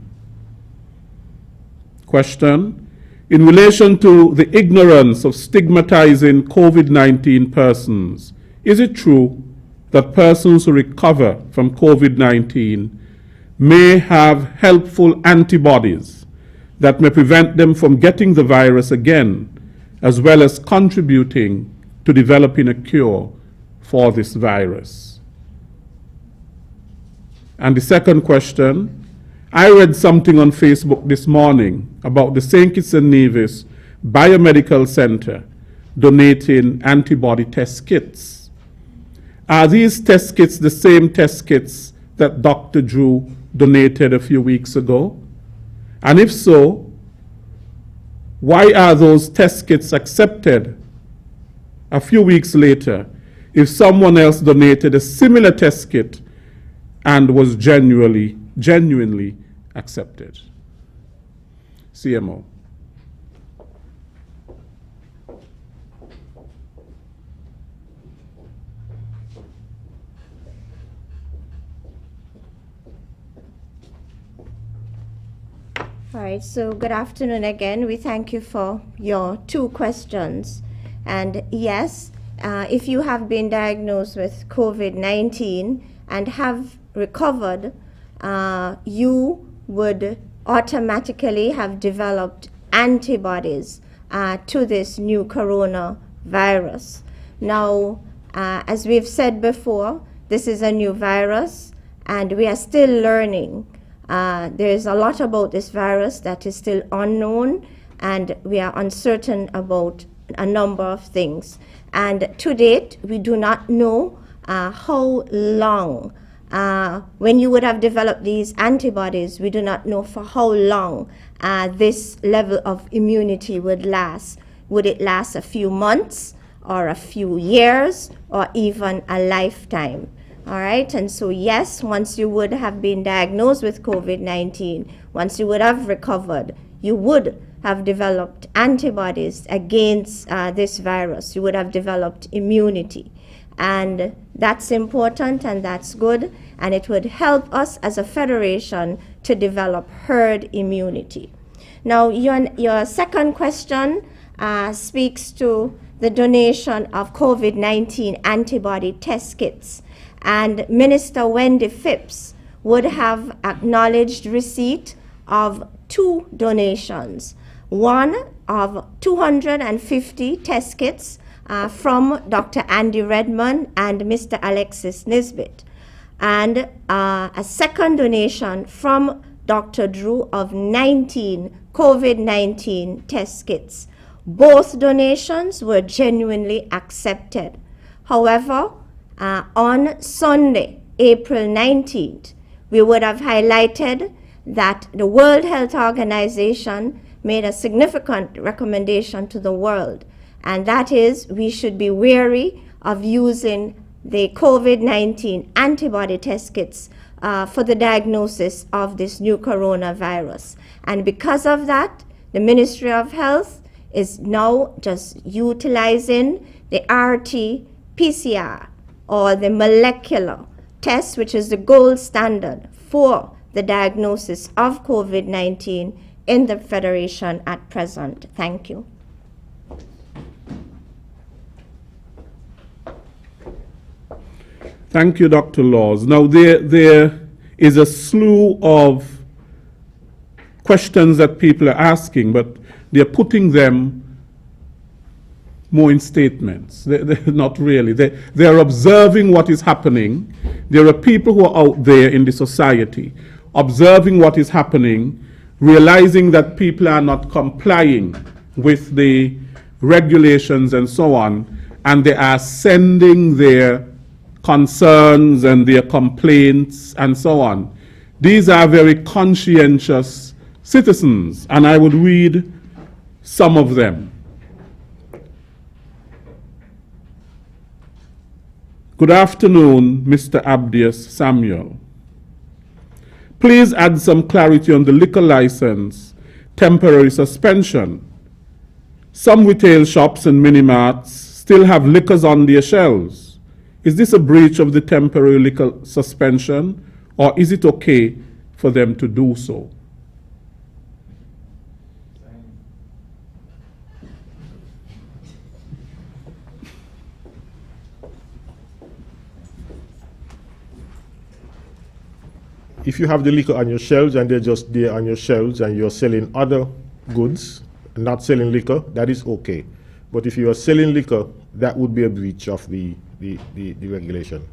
Question: in relation to the ignorance of stigmatizing COVID-19 persons, is it true that persons who recover from COVID-19 may have helpful antibodies that may prevent them from getting the virus again, as well as contributing to developing a cure for this virus? And the second question: I read something on Facebook this morning about the St. Kitts and Nevis Biomedical Center donating antibody test kits. Are these test kits the same test kits that Dr. Drew donated a few weeks ago? And if so, why are those test kits accepted a few weeks later if someone else donated a similar test kit and was genuinely accepted? CMO.
All right, so good afternoon again. We thank you for your two questions. And yes, if you have been diagnosed with COVID-19 and have recovered, you would automatically have developed antibodies to this new coronavirus. Now, as we've said before, this is a new virus and we are still learning. There's a lot about this virus that is still unknown, and we are uncertain about a number of things. And to date, we do not know how long, when you would have developed these antibodies, we do not know for how long this level of immunity would last. Would it last a few months, or a few years, or even a lifetime? All right, and so yes, once you would have been diagnosed with COVID-19, once you would have recovered, you would have developed antibodies against this virus. You would have developed immunity. And that's important and that's good, and it would help us as a federation to develop herd immunity. Now, your second question speaks to the donation of COVID-19 antibody test kits. And Minister Wendy Phipps would have acknowledged receipt of two donations. One of 250 test kits from Dr. Andy Redmond and Mr. Alexis Nisbet, and a second donation from Dr. Drew of 19 COVID-19 test kits. Both donations were genuinely accepted. However, on Sunday, April 19th, we would have highlighted that the World Health Organization made a significant recommendation to the world, and that is we should be wary of using the COVID-19 antibody test kits for the diagnosis of this new coronavirus. And because of that, the Ministry of Health is now just utilizing the RT-PCR, or the molecular test, which is the gold standard for the diagnosis of COVID-19 in the Federation at present. Thank you.
Thank you, Dr. Laws. Now, there is a slew of questions that people are asking, but they're putting them more in statements. They're not really. They're observing what is happening. There are people who are out there in the society observing what is happening, realizing that people are not complying with the regulations and so on, and they are sending their concerns and their complaints and so on. These are very conscientious citizens, and I would read some of them. Good afternoon, Mr. Abdius Samuel. Please add some clarity on the liquor license temporary suspension. Some retail shops and mini-marts still have liquors on their shelves. Is this a breach of the temporary liquor suspension, or is it okay for them to do so?
If you have the liquor on your shelves and they're just there on your shelves and you're selling other goods, not selling liquor, that is okay. But if you are selling liquor, that would be a breach of the regulation.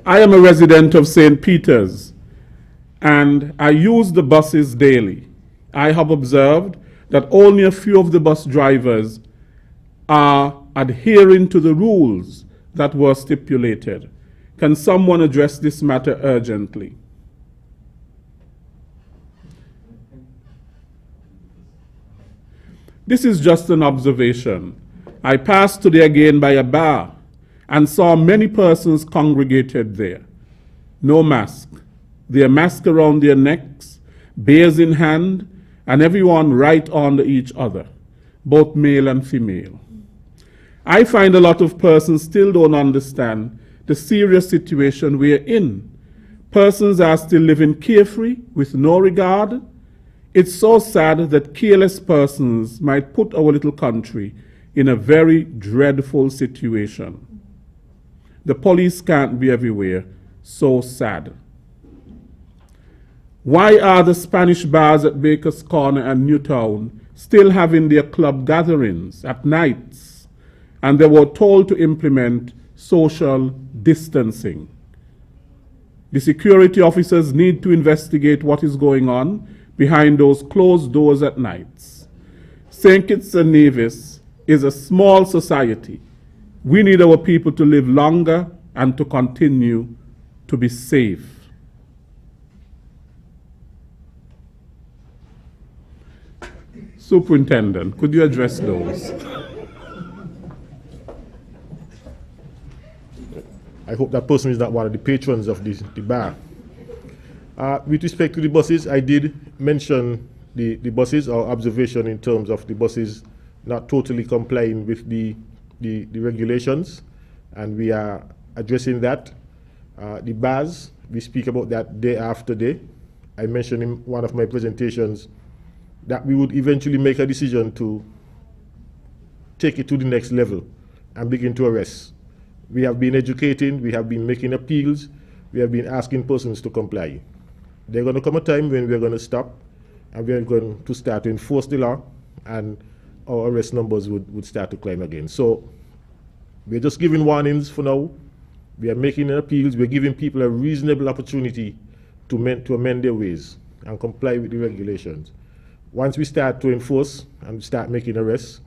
I am a resident of St. Peter's, and I use the buses daily. I have observed that only a few of the bus drivers are adhering to the rules that were stipulated. Can someone address this matter urgently? This is just an observation. I passed today again by a bar and saw many persons congregated there. No mask. Their mask around their necks, beers in hand, and everyone right under each other, both male and female. I find a lot of persons still don't understand the serious situation we're in. Persons are still living carefree with no regard. It's so sad that careless persons might put our little country in a very dreadful situation. The police can't be everywhere. So sad. Why are the Spanish bars at Baker's Corner and Newtown still having their club gatherings at nights? And they were told to implement social distancing. The security officers need to investigate what is going on behind those closed doors at nights. St. Kitts and Nevis is a small society. We need our people to live longer and to continue to be safe. Superintendent, could you address those?
I hope that person is not one of the patrons of the bar. With respect to the buses, I did mention the buses, our observation in terms of the buses not totally complying with the regulations, and we are addressing that. The bars, we speak about that day after day. I mentioned in one of my presentations that we would eventually make a decision to take it to the next level and begin to arrest. We have been educating, we have been making appeals, we have been asking persons to comply. There's going to come a time when we're going to stop and we're going to start to enforce the law, and our arrest numbers would start to climb again. So we're just giving warnings for now. We are making appeals. We're giving people a reasonable opportunity to amend their ways and comply with the regulations. Once we start to enforce and start making arrests,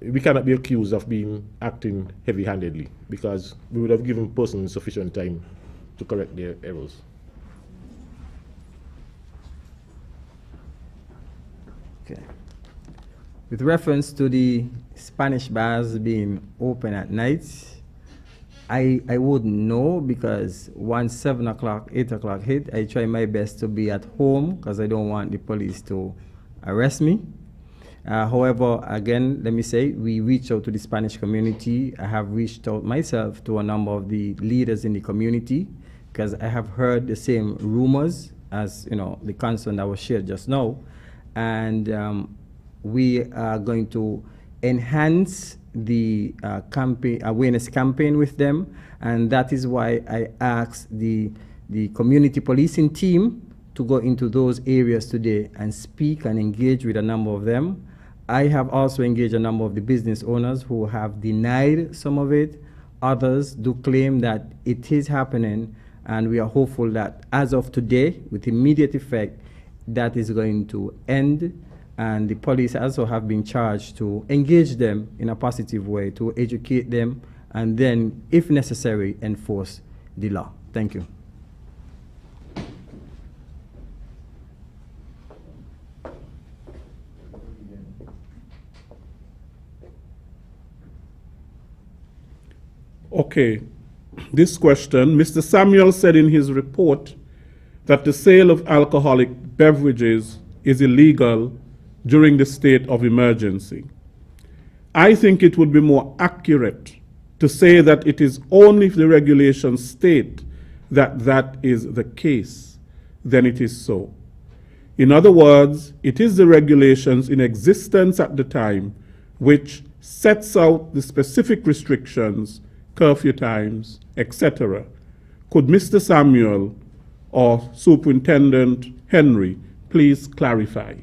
we cannot be accused of acting heavy-handedly, because we would have given persons sufficient time to correct their errors.
Okay. With reference to the Spanish bars being open at night, I wouldn't know, because once 7 o'clock, 8 o'clock hit, I try my best to be at home because I don't want the police to arrest me. However, again, let me say, we reach out to the Spanish community. I have reached out myself to a number of the leaders in the community, because I have heard the same rumors as the concern that was shared just now. And we are going to enhance the awareness campaign with them, and that is why I asked the community policing team to go into those areas today and speak and engage with a number of them. I have also engaged a number of the business owners who have denied some of it. Others do claim that it is happening, and we are hopeful that as of today, with immediate effect, that is going to end, and the police also have been charged to engage them in a positive way, to educate them, and then, if necessary, enforce the law. Thank you.
Okay, this question, Mr. Samuel said in his report that the sale of alcoholic beverages is illegal during the state of emergency. I think it would be more accurate to say that it is only if the regulations state that that is the case, then it is so. In other words, it is the regulations in existence at the time which sets out the specific restrictions, curfew times, etc. Could Mr. Samuel or Superintendent Henry please clarify?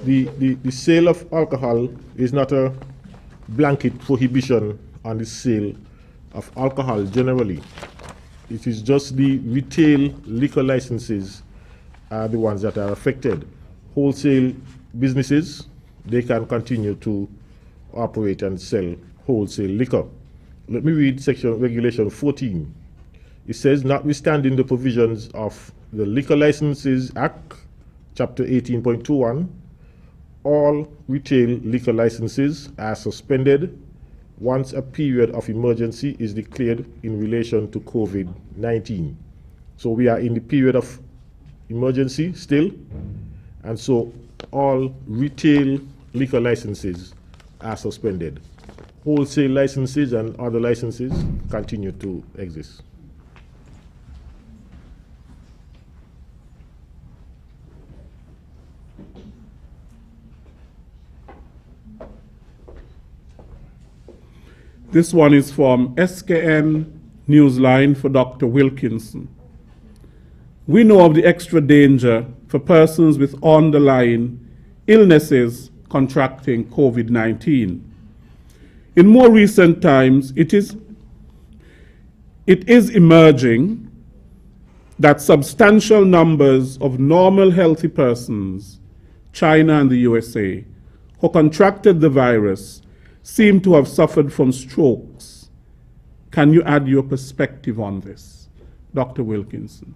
The sale of alcohol is not a blanket prohibition on the sale of alcohol generally. It is just the retail liquor licenses are the ones that are affected. Wholesale businesses, they can continue to operate and sell wholesale liquor. Let me read regulation 14. It says, notwithstanding the provisions of the Liquor Licenses Act, Chapter 18.21, all retail liquor licenses are suspended once a period of emergency is declared in relation to COVID-19. So we are in the period of emergency still, and so all retail liquor licenses are suspended. Wholesale licenses and other licenses continue to exist.
This one is from SKN Newsline for Dr. Wilkinson. We know of the extra danger for persons with underlying illnesses contracting COVID-19. In more recent times, it is emerging that substantial numbers of normal healthy persons, China and the USA, who contracted the virus seem to have suffered from strokes. Can you add your perspective on this, Dr. Wilkinson?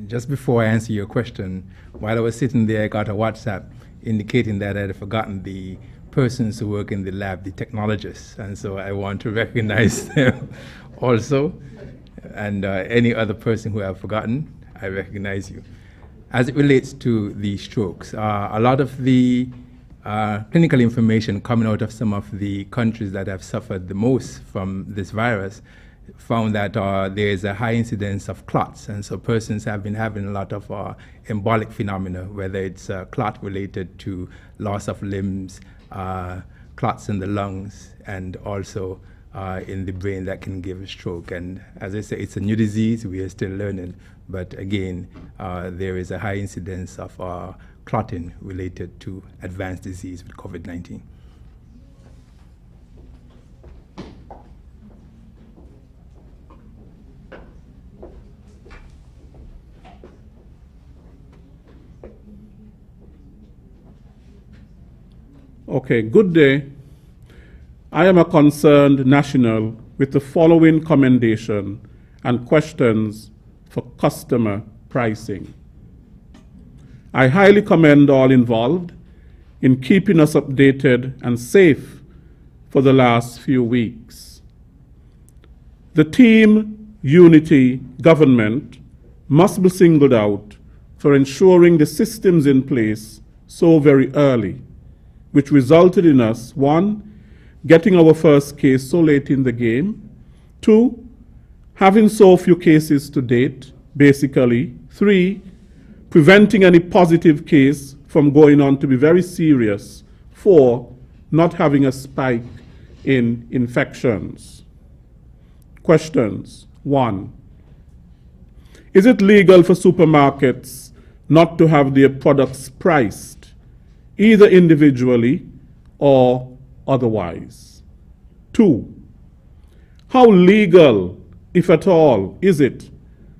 Just before I answer your question, while I was sitting there, I got a WhatsApp indicating that I had forgotten the persons who work in the lab, the technologists, and so I want to recognize them also. And any other person who I've forgotten, I recognize you. as it relates to the strokes, a lot of the clinical information coming out of some of the countries that have suffered the most from this virus found that there is a high incidence of clots, and so persons have been having a lot of embolic phenomena, whether it's clot related to loss of limbs, clots in the lungs, and also in the brain that can give a stroke. And as I say, it's a new disease, we are still learning, but again, there is a high incidence of clotting related to advanced disease with COVID-19.
Okay, good day. I am a concerned national with the following commendation and questions for customer pricing. I highly commend all involved in keeping us updated and safe for the last few weeks. The team unity government must be singled out for ensuring the systems in place so very early, which resulted in us, 1, getting our first case so late in the game, 2, having so few cases to date, basically, 3, preventing any positive case from going on to be very serious, 4, not having a spike in infections. Questions. 1, is it legal for supermarkets not to have their products priced, either individually or otherwise? 2, how legal, if at all, is it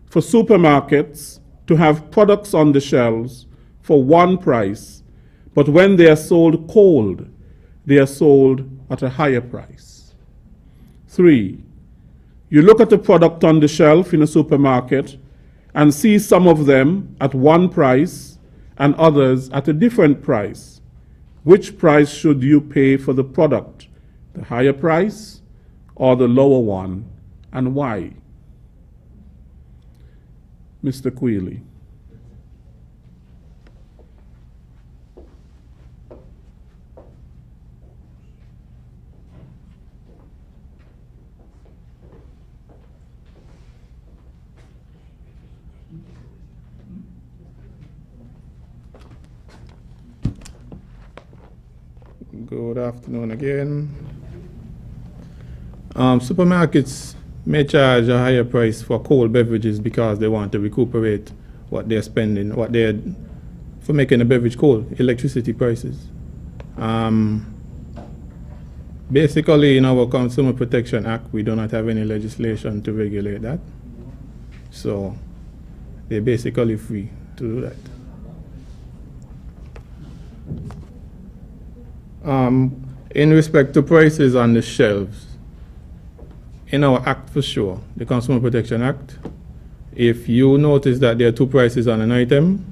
for supermarkets to have products on the shelves for one price, but when they are sold cold, they are sold at a higher price? 3, you look at a product on the shelf in a supermarket and see some of them at one price and others at a different price. Which price should you pay for the product? The higher price or the lower one, and why? Mr. Quealy.
Good afternoon again. Supermarkets may charge a higher price for cold beverages because they want to recuperate what they're spending, for making a beverage cold, electricity prices. Basically, in our Consumer Protection Act, we do not have any legislation to regulate that. So they're basically free to do that. In respect to prices on the shelves, in our act for sure, the Consumer Protection Act, if you notice that there are two prices on an item,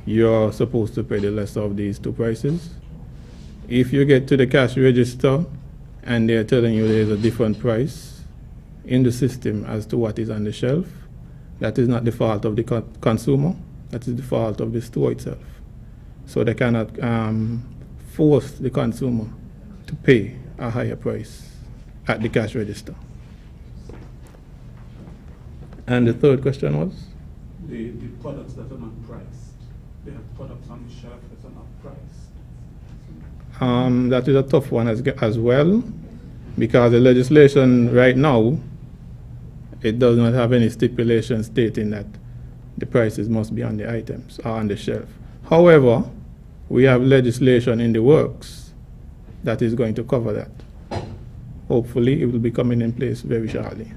you're supposed to pay the lesser of these two prices. If you get to the cash register and they're telling you there's a different price in the system as to what is on the shelf, that is not the fault of the consumer, that is the fault of the store itself. So they cannot force the consumer to pay a higher price at the cash register. And the third question was?
The products that are not priced. They have products on the shelf that are not priced.
That is a tough one as well, because the legislation right now, it does not have any stipulation stating that the prices must be on the items or on the shelf. However, we have legislation in the works that is going to cover that. Hopefully, it will be coming in place very shortly.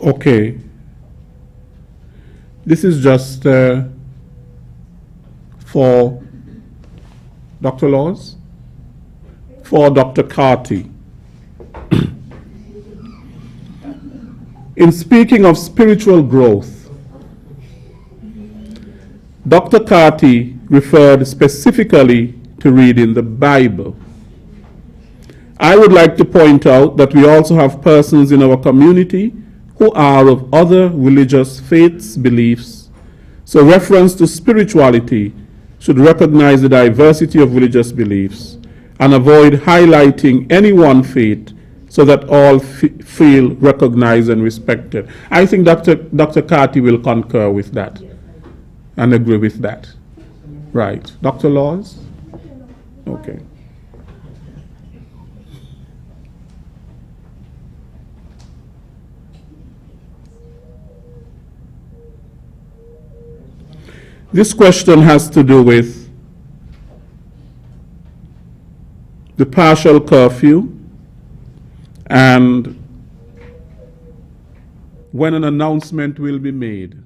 Okay. This is just for Dr. Laws, for Dr. Carty. In speaking of spiritual growth, Dr. Carty referred specifically to reading the Bible. I would like to point out that we also have persons in our community who are of other religious faiths, beliefs. So reference to spirituality should recognize the diversity of religious beliefs and avoid highlighting any one faith so that all feel recognized and respected. I think Dr. Carty will concur with that and agree with that. Right. Dr. Laws? Okay. This question has to do with the partial curfew and when an announcement will be made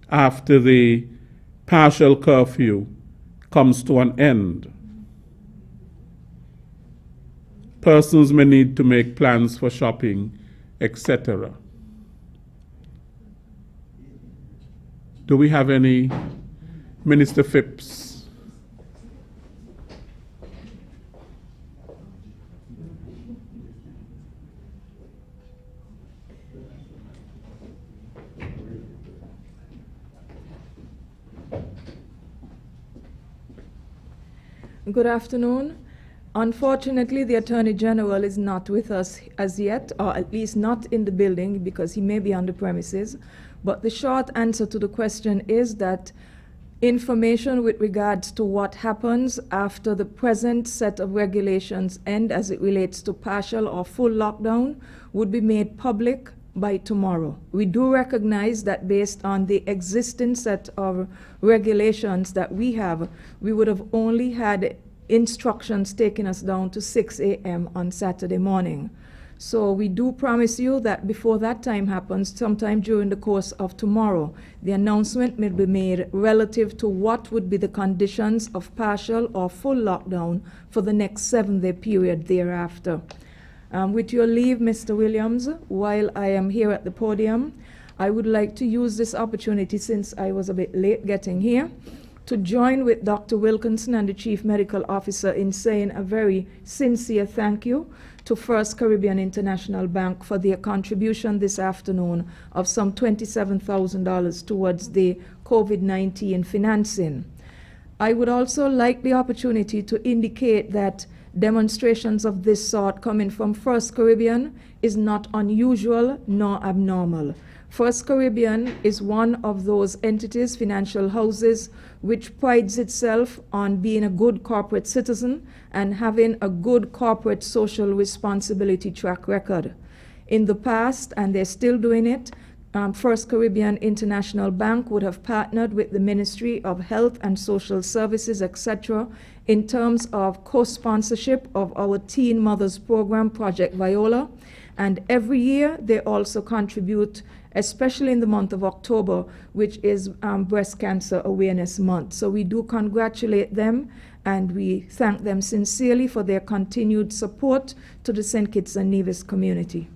after the partial curfew comes to an end. Persons may need to make plans for shopping, etc. Do we have any? Minister Phipps?
Good afternoon. Unfortunately, the Attorney General is not with us as yet, or at least not in the building because he may be on the premises. But the short answer to the question is that information with regards to what happens after the present set of regulations end as it relates to partial or full lockdown would be made public by tomorrow. We do recognize that based on the existing set of regulations that we have, we would have only had instructions taking us down to 6 a.m. on Saturday morning. So we do promise you that before that time happens, sometime during the course of tomorrow, the announcement will be made relative to what would be the conditions of partial or full lockdown for the next 7-day period thereafter. With your leave, Mr. Williams, while I am here at the podium, I would like to use this opportunity, since I was a bit late getting here, to join with Dr. Wilkinson and the Chief Medical Officer in saying a very sincere thank you to First Caribbean International Bank for their contribution this afternoon of some $27,000 towards the COVID-19 financing. I would also like the opportunity to indicate that demonstrations of this sort coming from First Caribbean is not unusual nor abnormal. First Caribbean is one of those entities, financial houses, which prides itself on being a good corporate citizen and having a good corporate social responsibility track record. In the past, and they're still doing it, First Caribbean International Bank would have partnered with the Ministry of Health and Social Services, etc., in terms of co-sponsorship of our Teen Mothers Program, Project Viola. And every year, they also contribute, especially in the month of October, which is Breast Cancer Awareness Month. So we do congratulate them, and we thank them sincerely for their continued support to the St. Kitts and Nevis community.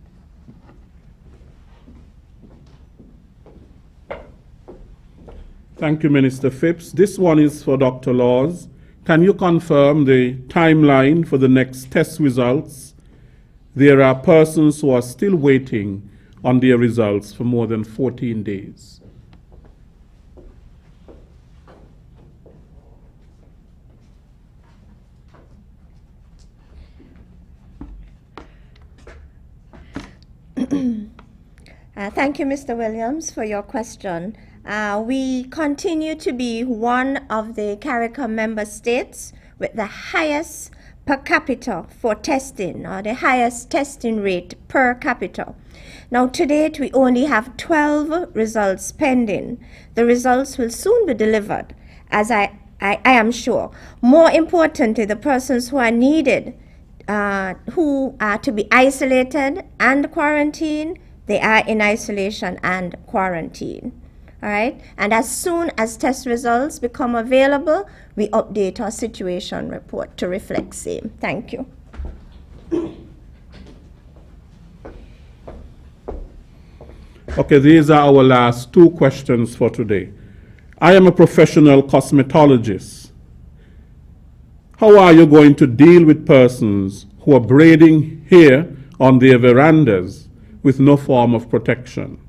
Thank you, Minister Phipps. This one is for Dr. Laws. Can you confirm the timeline for the next test results? There are persons who are still waiting on their results for more than 14 days.
Thank you, Mr. Williams, for your question. We continue to be one of the CARICOM member states with the highest per capita for testing, or the highest testing rate per capita. Now, to date, we only have 12 results pending. The results will soon be delivered, as I am sure. More importantly, the persons who are needed, who are to be isolated and quarantined, they are in isolation and quarantine. All right, and as soon as test results become available, we update our situation report to reflect same. Thank you.
Okay, these are our last two questions for today. I am a professional cosmetologist. How are you going to deal with persons who are braiding hair on their verandas with no form of protection?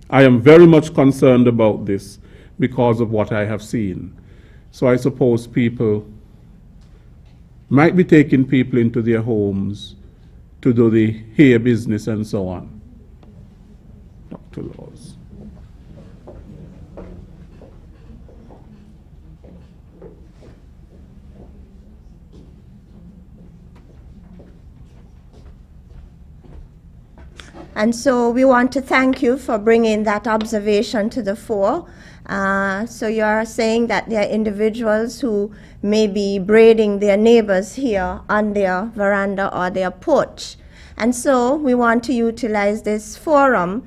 I am very much concerned about this because of what I have seen. So I suppose people might be taking people into their homes to do the hair business and so on. Dr. Laws.
And so we want to thank you for bringing that observation to the fore. So you're saying that there are individuals who may be braiding their neighbors here on their veranda or their porch. And so we want to utilize this forum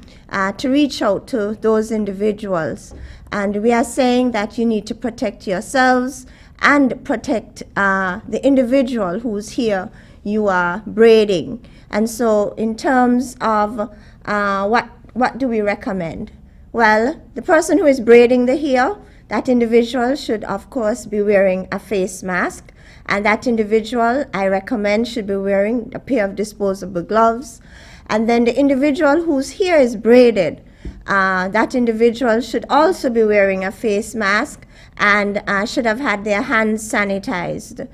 to reach out to those individuals. And we are saying that you need to protect yourselves and protect the individual who's here you are braiding. And so in terms of what do we recommend? Well, the person who is braiding the hair, that individual should of course be wearing a face mask, and that individual I recommend should be wearing a pair of disposable gloves. And then the individual whose hair is braided, that individual should also be wearing a face mask and should have had their hands sanitized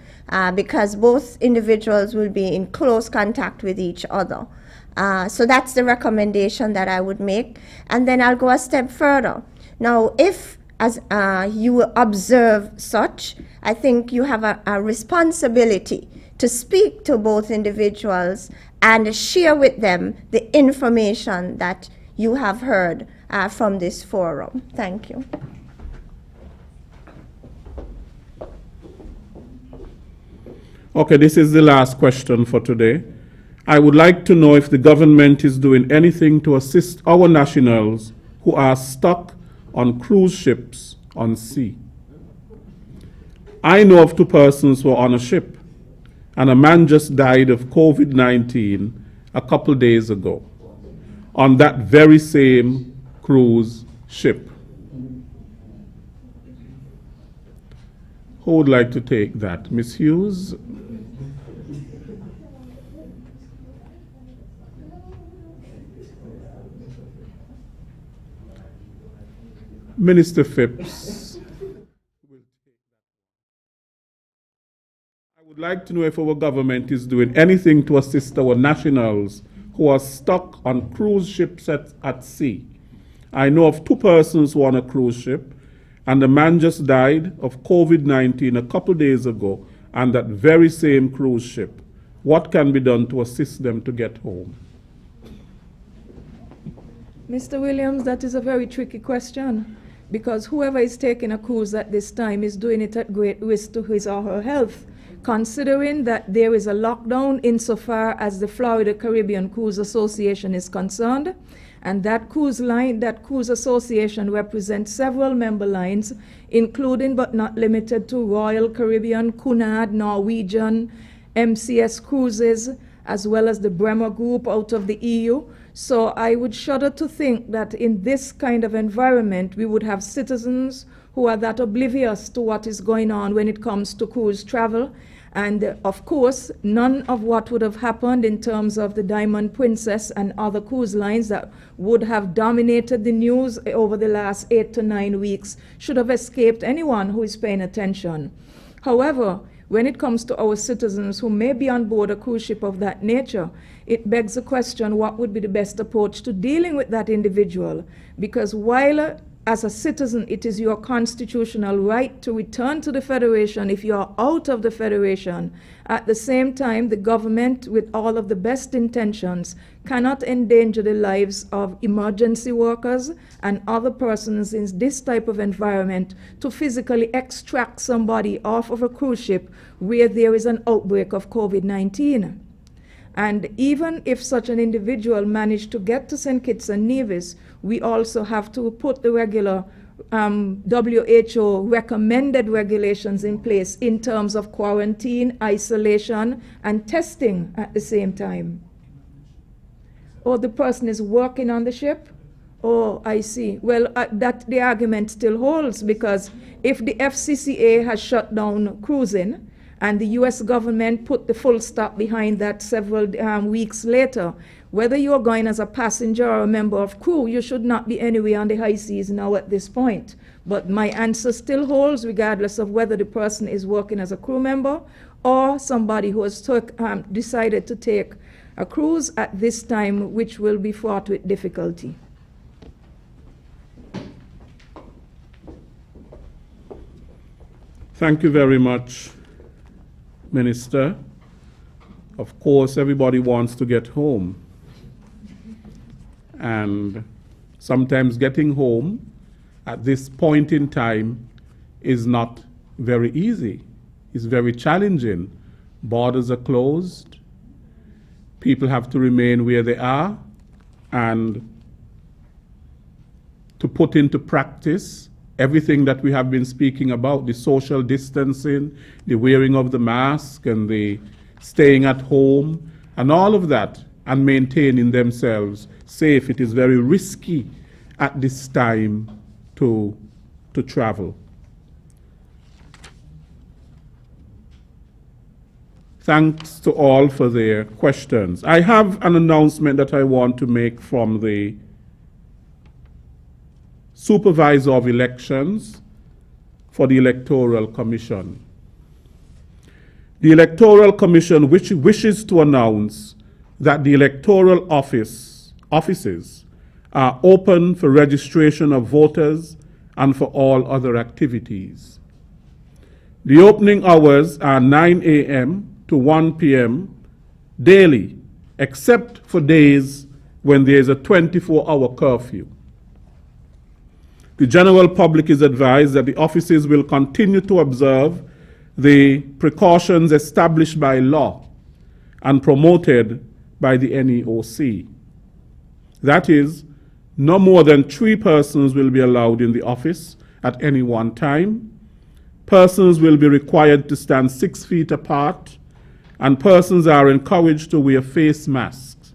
because both individuals will be in close contact with each other. So that's the recommendation that I would make. And then I'll go a step further. Now, if as you observe such, I think you have a responsibility to speak to both individuals and share with them the information that you have heard from this forum. Thank you.
Okay, this is the last question for today. I would like to know if the government is doing anything to assist our nationals who are stuck on cruise ships on sea. I know of 2 persons who are on a ship, and a man just died of COVID-19 a couple days ago on that very same cruise ship. Who would like to take that? Ms. Hughes? Minister Phipps. I would like to know if our government is doing anything to assist our nationals who are stuck on cruise ships at sea. I know of 2 persons who are on a cruise ship, and the man just died of COVID-19 a couple days ago on that very same cruise ship. What can be done to assist them to get home?
Mr. Williams, that is a very tricky question, because whoever is taking a cruise at this time is doing it at great risk to his or her health, considering that there is a lockdown insofar as the Florida Caribbean Cruise Association is concerned. And that cruise line, that cruise association represents several member lines, including but not limited to Royal Caribbean, Cunard, Norwegian, MCS Cruises, as well as the Bremer Group out of the EU. So I would shudder to think that in this kind of environment, we would have citizens who are that oblivious to what is going on when it comes to cruise travel. And of course, none of what would have happened in terms of the Diamond Princess and other cruise lines that would have dominated the news over the last 8 to 9 weeks should have escaped anyone who is paying attention. However, when it comes to our citizens who may be on board a cruise ship of that nature, it begs the question, what would be the best approach to dealing with that individual? Because while as a citizen, it is your constitutional right to return to the Federation if you are out of the Federation. At the same time, the government, with all of the best intentions, cannot endanger the lives of emergency workers and other persons in this type of environment to physically extract somebody off of a cruise ship where there is an outbreak of COVID-19. And even if such an individual managed to get to St. Kitts and Nevis, we also have to put the regular WHO recommended regulations in place in terms of quarantine, isolation, and testing at the same time. Or the person is working on the ship, Oh, I see. Well, that the argument still holds, because if the FCCA has shut down cruising and the US government put the full stop behind that several weeks later, whether you're going as a passenger or a member of crew, you should not be anywhere on the high seas now at this point. But my answer still holds, regardless of whether the person is working as a crew member or somebody who has decided to take a cruise at this time, which will be fraught with difficulty.
Thank you very much, Minister. Of course, everybody wants to get home. And sometimes getting home at this point in time is not very easy. It's very challenging. Borders are closed. People have to remain where they are. And to put into practice everything that we have been speaking about, the social distancing, the wearing of the mask, and the staying at home, and all of that, and maintaining themselves safe. It is very risky at this time to travel. Thanks to all for their questions. I have an announcement that I want to make from the Supervisor of Elections for the Electoral Commission. The Electoral Commission wishes to announce that the electoral offices are open for registration of voters and for all other activities. The opening hours are 9 a.m. to 1 p.m. daily, except for days when there is a 24-hour curfew. The general public is advised that the offices will continue to observe the precautions established by law and promoted by the NEOC. That is, no more than 3 persons will be allowed in the office at any one time. Persons will be required to stand 6 feet apart, and persons are encouraged to wear face masks,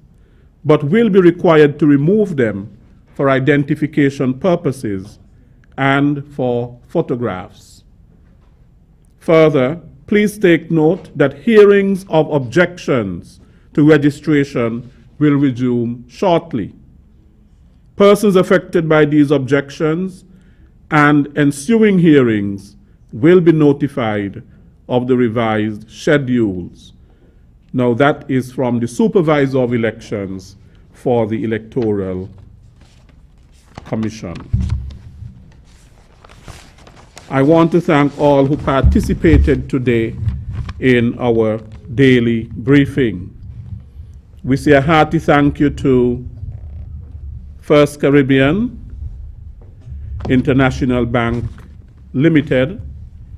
but will be required to remove them for identification purposes and for photographs. Further, please take note that hearings of objections to registration will resume shortly. Persons affected by these objections and ensuing hearings will be notified of the revised schedules. Now that is from the Supervisor of Elections for the Electoral Commission. I want to thank all who participated today in our daily briefing. We say a hearty thank you to First Caribbean International Bank Limited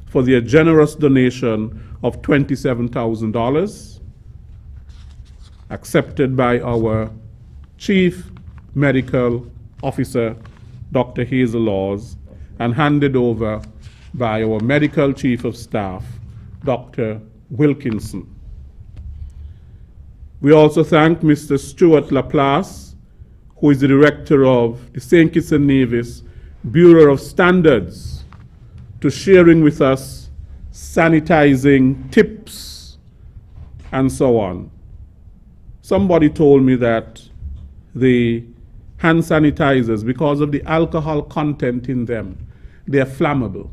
for their generous donation of $27,000, accepted by our Chief Medical Officer, Dr. Hazel Laws, and handed over by our Medical Chief of Staff, Dr. Wilkinson. We also thank Mr. Stuart Laplace, who is the Director of the St. Kitts and Nevis Bureau of Standards, to sharing with us sanitizing tips and so on. Somebody told me that the hand sanitizers, because of the alcohol content in them, they are flammable.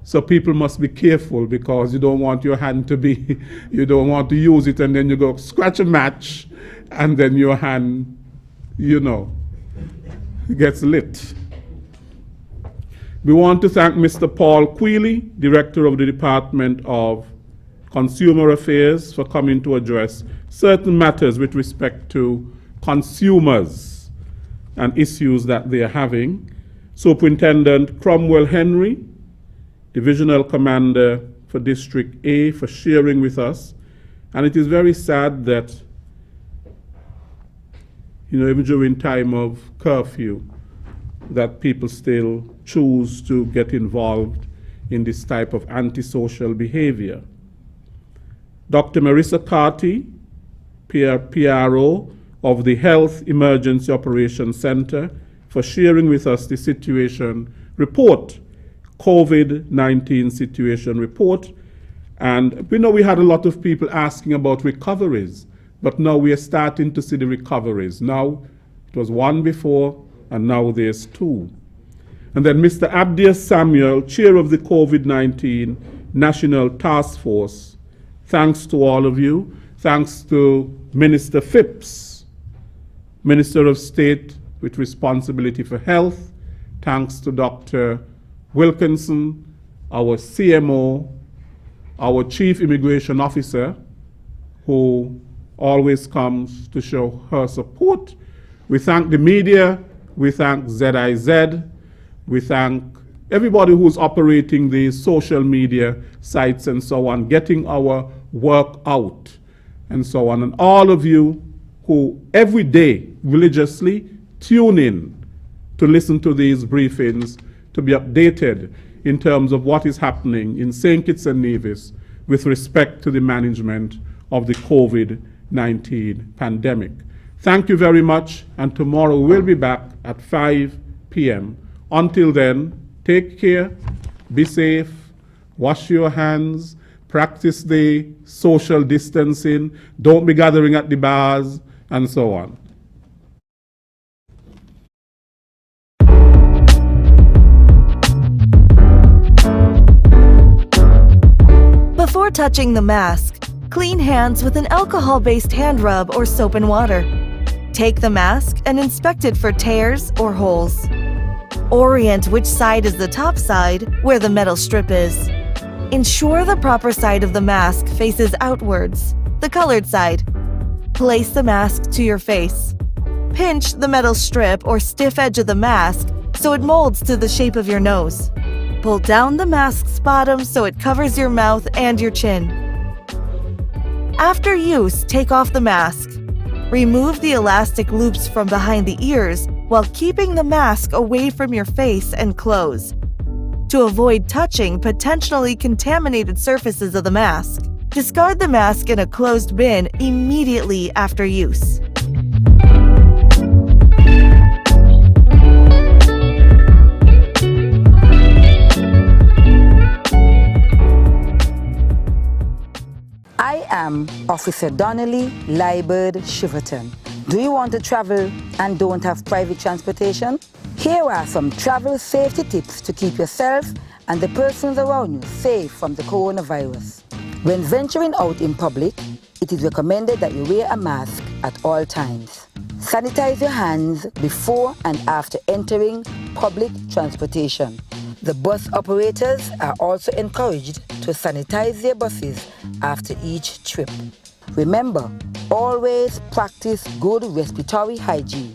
So people must be careful, because you don't want your hand to be, you don't want to use it and then you go scratch a match and then your hand, gets lit. We want to thank Mr. Paul Quealy, Director of the Department of Consumer Affairs, for coming to address certain matters with respect to consumers and issues that they are having. Superintendent Cromwell Henry, Divisional Commander for District A, for sharing with us. And it is very sad that, even during time of curfew, that people still choose to get involved in this type of antisocial behavior. Dr. Marissa Carty, PRO, of the Health Emergency Operations Center, for sharing with us the situation report, COVID-19 situation report. And we know we had a lot of people asking about recoveries, but now we are starting to see the recoveries. Now, it was one before, and now there's two. And then Mr. Abdias Samuel, chair of the COVID-19 National Task Force. Thanks to all of you. Thanks to Minister Phipps, Minister of State with responsibility for health. Thanks to Dr. Wilkinson, our CMO, our Chief Immigration Officer, who always comes to show her support. We thank the media, we thank ZIZ, we thank everybody who's operating the social media sites and so on, getting our work out and so on. And all of you who every day religiously tune in to listen to these briefings, to be updated in terms of what is happening in St. Kitts and Nevis with respect to the management of the COVID-19 pandemic. Thank you very much, and tomorrow we'll be back at 5 p.m. Until then, take care, be safe, wash your hands, practice the social distancing, don't be gathering at the bars, and so on.
Before touching the mask, clean hands with an alcohol-based hand rub or soap and water. Take the mask and inspect it for tears or holes. Orient which side is the top side, where the metal strip is. Ensure the proper side of the mask faces outwards, the colored side. Place the mask to your face. Pinch the metal strip or stiff edge of the mask so it molds to the shape of your nose. Pull down the mask's bottom so it covers your mouth and your chin. After use, take off the mask. Remove the elastic loops from behind the ears while keeping the mask away from your face and clothes. To avoid touching potentially contaminated surfaces of the mask, discard the mask in a closed bin immediately after use.
I am Officer Donnelly Liebert Shiverton. Do you want to travel and don't have private transportation? Here are some travel safety tips to keep yourself and the persons around you safe from the coronavirus. When venturing out in public, it is recommended that you wear a mask at all times. Sanitize your hands before and after entering public transportation. The bus operators are also encouraged to sanitize their buses after each trip. Remember, always practice good respiratory hygiene.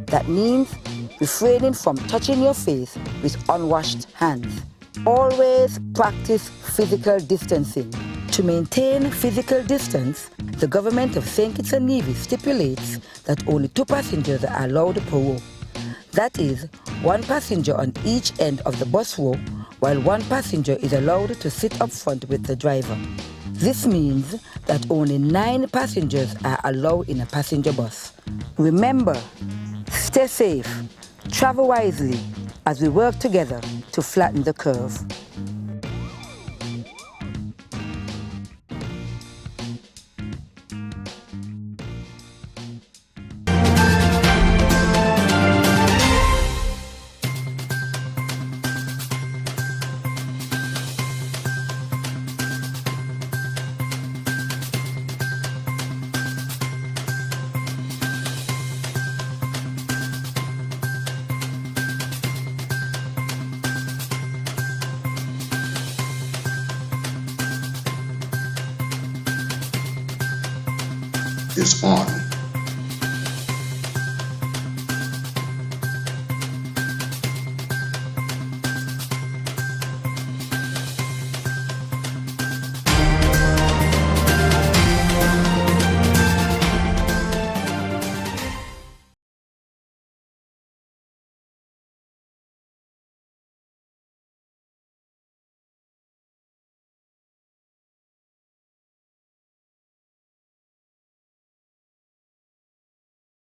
That means refraining from touching your face with unwashed hands. Always practice physical distancing. To maintain physical distance, the government of St. Kitts and Nevis stipulates that only 2 passengers are allowed per row. That is, 1 passenger on each end of the bus row, while 1 passenger is allowed to sit up front with the driver. This means that only 9 passengers are allowed in a passenger bus. Remember, stay safe, travel wisely as we work together to flatten the curve.
Is on.